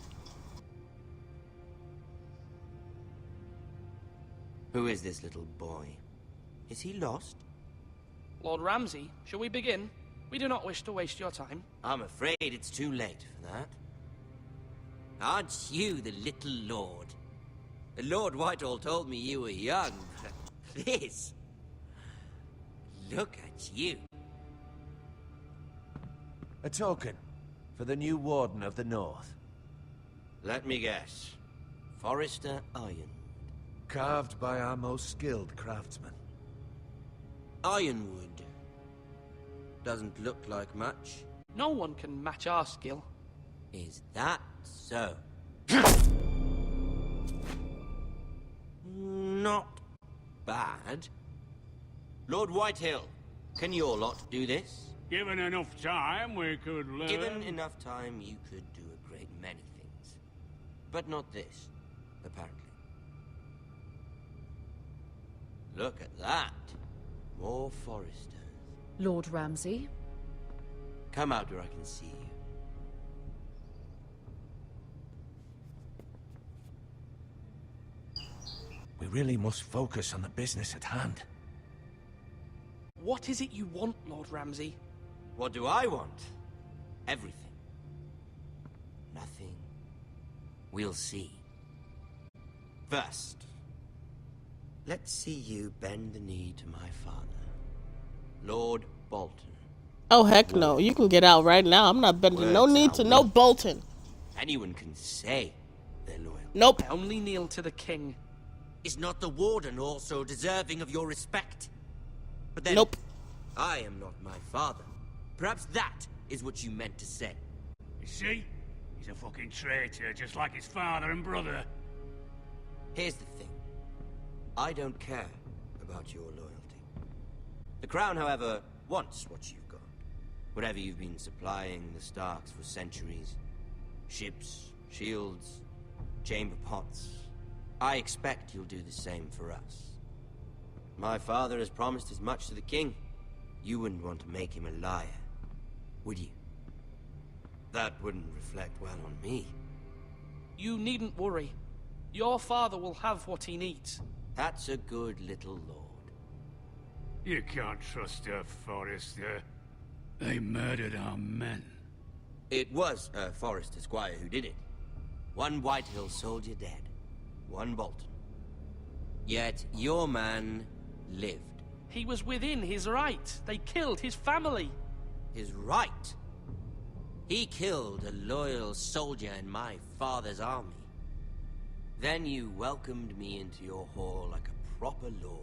Who is this little boy? Is he lost? Lord Ramsay, shall we begin? We do not wish to waste your time. I'm afraid it's too late for that. Aren't you the little lord? Lord Whitehall told me you were young, but this... Look at you. A token. for the new Warden of the North. Let me guess. Forrester Ironwood. Carved by our most skilled craftsmen. Ironwood. Doesn't look like much. No one can match our skill. Is that so? Not bad. Lord Whitehill, can your lot do this? Given enough time, we could learn. Given enough time, you could do a great many things. But not this, apparently. Look at that. More Forresters. Lord Ramsay? Come out where I can see you. We really must focus on the business at hand. What is it you want, Lord Ramsay? What do I want? Everything. Nothing. We'll see. First, let's see you bend the knee to my father, Lord Bolton. Oh, heck no. You can get out right now. I'm not bending no knee to no Bolton. Anyone can say they're loyal. Nope. I only kneel to the king. Is not the Warden also deserving of your respect? But then, nope. I am not my father. Perhaps that is what you meant to say. You see? He's a fucking traitor, just like his father and brother. Here's the thing. I don't care about your loyalty. The Crown, however, wants what you've got. Whatever you've been supplying the Starks for centuries. Ships, shields, chamber pots. I expect you'll do the same for us. My father has promised as much to the king. You wouldn't want to make him a liar, would you? That wouldn't reflect well on me. You needn't worry. Your father will have what he needs. That's a good little lord. You can't trust her, Forrester. They murdered our men. It was a Forrester squire who did it. One Whitehill soldier dead. One Bolton. Yet your man lived. He was within his right. They killed his family. His right? He killed a loyal soldier in my father's army. Then you welcomed me into your hall like a proper lord,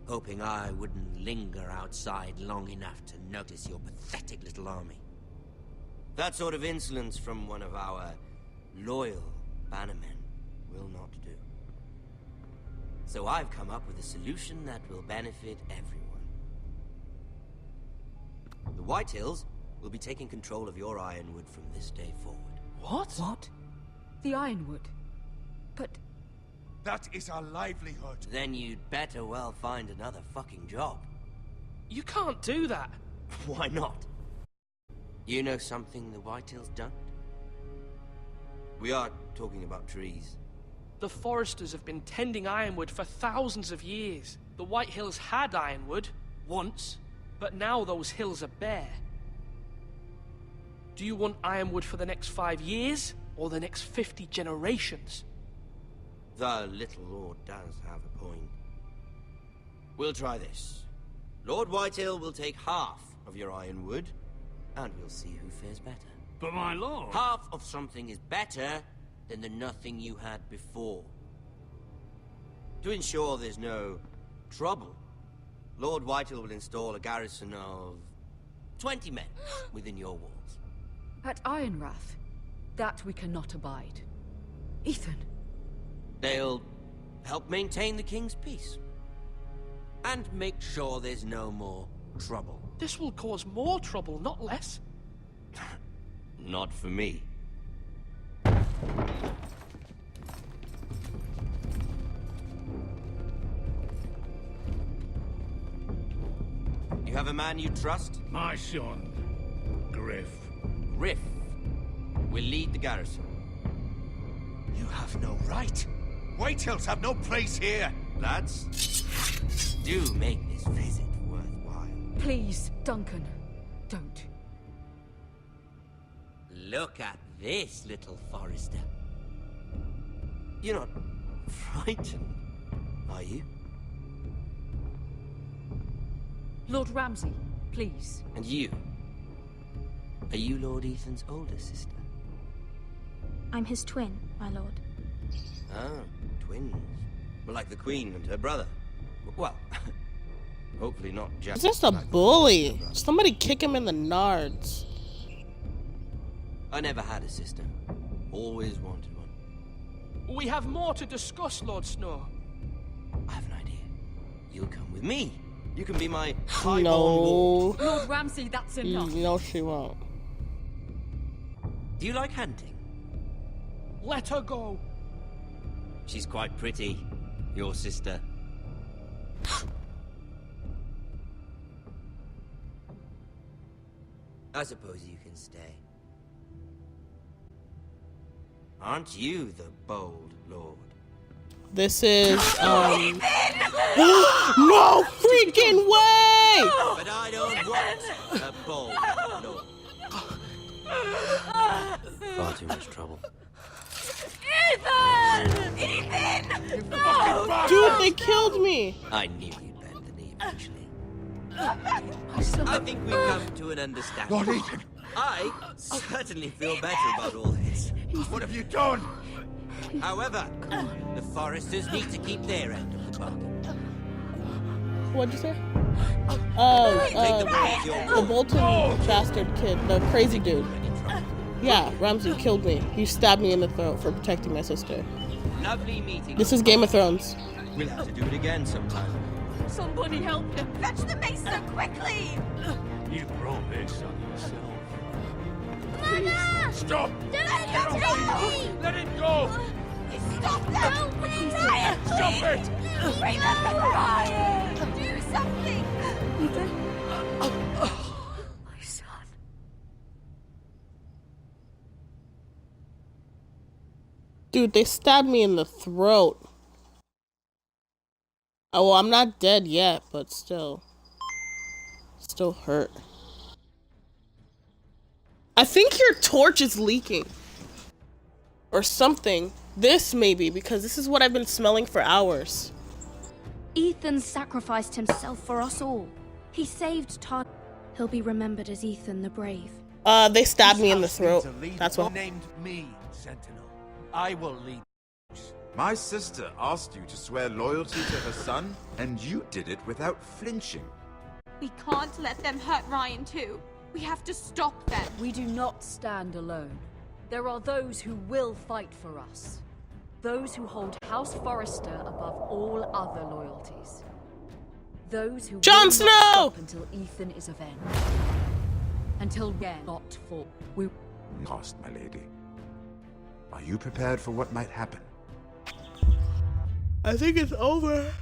hoping I wouldn't linger outside long enough to notice your pathetic little army. That sort of insolence from one of our loyal bannermen will not do. So I've come up with a solution that will benefit everyone. The Whitehills will be taking control of your Ironwood from this day forward. What? What? The Ironwood? But... That is our livelihood. Then you'd better well find another fucking job. You can't do that. Why not? You know something the Whitehills don't? We are talking about trees. The Foresters have been tending Ironwood for thousands of years. The Whitehills had Ironwood, once, but now those hills are bare. Do you want Ironwood for the next 5 years, or the next 50 generations? The little lord does have a point. We'll try this. Lord Whitehill will take half of your Ironwood, and we'll see who fares better. But my lord... Half of something is better than the nothing you had before. To ensure there's no trouble, Lord Whitehill will install a garrison of 20 men within your walls. At Ironrath? That we cannot abide. Ethan! They'll help maintain the king's peace. And make sure there's no more trouble. This will cause more trouble, not less. Not for me. You have a man you trust? My son, Griff. Griff will lead the garrison. You have no right. Whitehills have no place here. Lads, do make this visit worthwhile. Please, Duncan, don't. Look at this, little Forrester. You're not frightened, are you? Lord Ramsay, please. And you? Are you Lord Ethan's older sister? I'm his twin, my lord. Ah, twins. Well, like the Queen and her brother. Well, hopefully not just. He's just a bully. Somebody kick him in the nards. I never had a sister. Always wanted one. We have more to discuss, Lord Snow. I have an idea. You'll come with me. You can be my No. Lord Ramsay, that's enough. No, she won't. Do you like hunting? Let her go. She's quite pretty, your sister. I suppose you can stay. Aren't you the bold lord? This is, no freaking way! But I don't want a bold lord. Far too much trouble. Ethan! Ethan! No! Dude, they killed me! I knew you'd bend the knee eventually. I think we've come to an understanding. Lord Ethan! I certainly feel better about all this. What have you done? However, the Foresters need to keep their end of the bargain. What'd you say? The Bolton bastard kid, the crazy dude. Yeah, Ramsay killed me. He stabbed me in the throat for protecting my sister. Lovely meeting. This is Game of Thrones. We'll have to do it again sometime. Somebody help him! Fetch the mace so quickly! You brought this on yourself. Mother! Stop! Don't let him Let it go! Stop them! Ryan, Stop it! Remember Ryan! Do something! Ethan? My son. Dude, they stabbed me in the throat. Oh, well, I'm not dead yet, but still. Still hurt. I think your torch is leaking. Or something. This maybe, because this is what I've been smelling for hours. Ethan sacrificed himself for us all. He saved Todd. He'll be remembered as Ethan the Brave. They stabbed me in the throat. That's what. Named me, Sentinel. I will lead. My sister asked you to swear loyalty to her son, and you did it without flinching. We can't let them hurt Ryan too. We have to stop them. We do not stand alone. There are those who will fight for us. Those who hold House Forrester above all other loyalties. Those who Jon will Snow! not stop until Ethan is avenged. Until we are not for we Cost, my lady. Are you prepared for what might happen? I think it's over.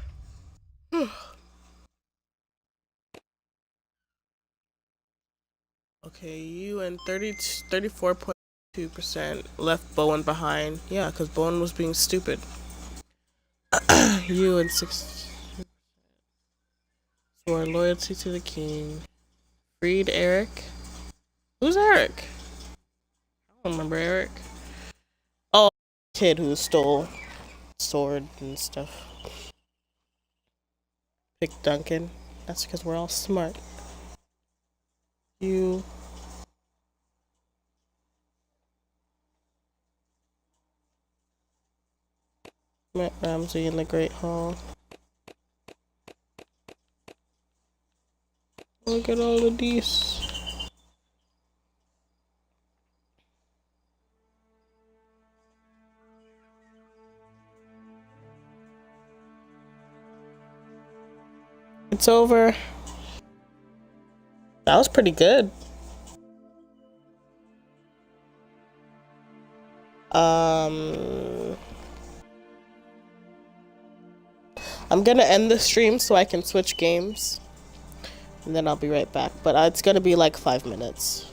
Okay, you and 34.2% left Bowen behind. Yeah, because Bowen was being stupid. You and 6 swore loyalty to the king. Freed Eric. Who's Eric? I don't remember Eric. Oh, kid who stole sword and stuff. Pick Duncan. That's because we're all smart. You. Met Ramsay in the Great Hall. Look at all of these. It's over. That was pretty good. I'm gonna end the stream so I can switch games. And then I'll be right back. But it's gonna be like 5 minutes.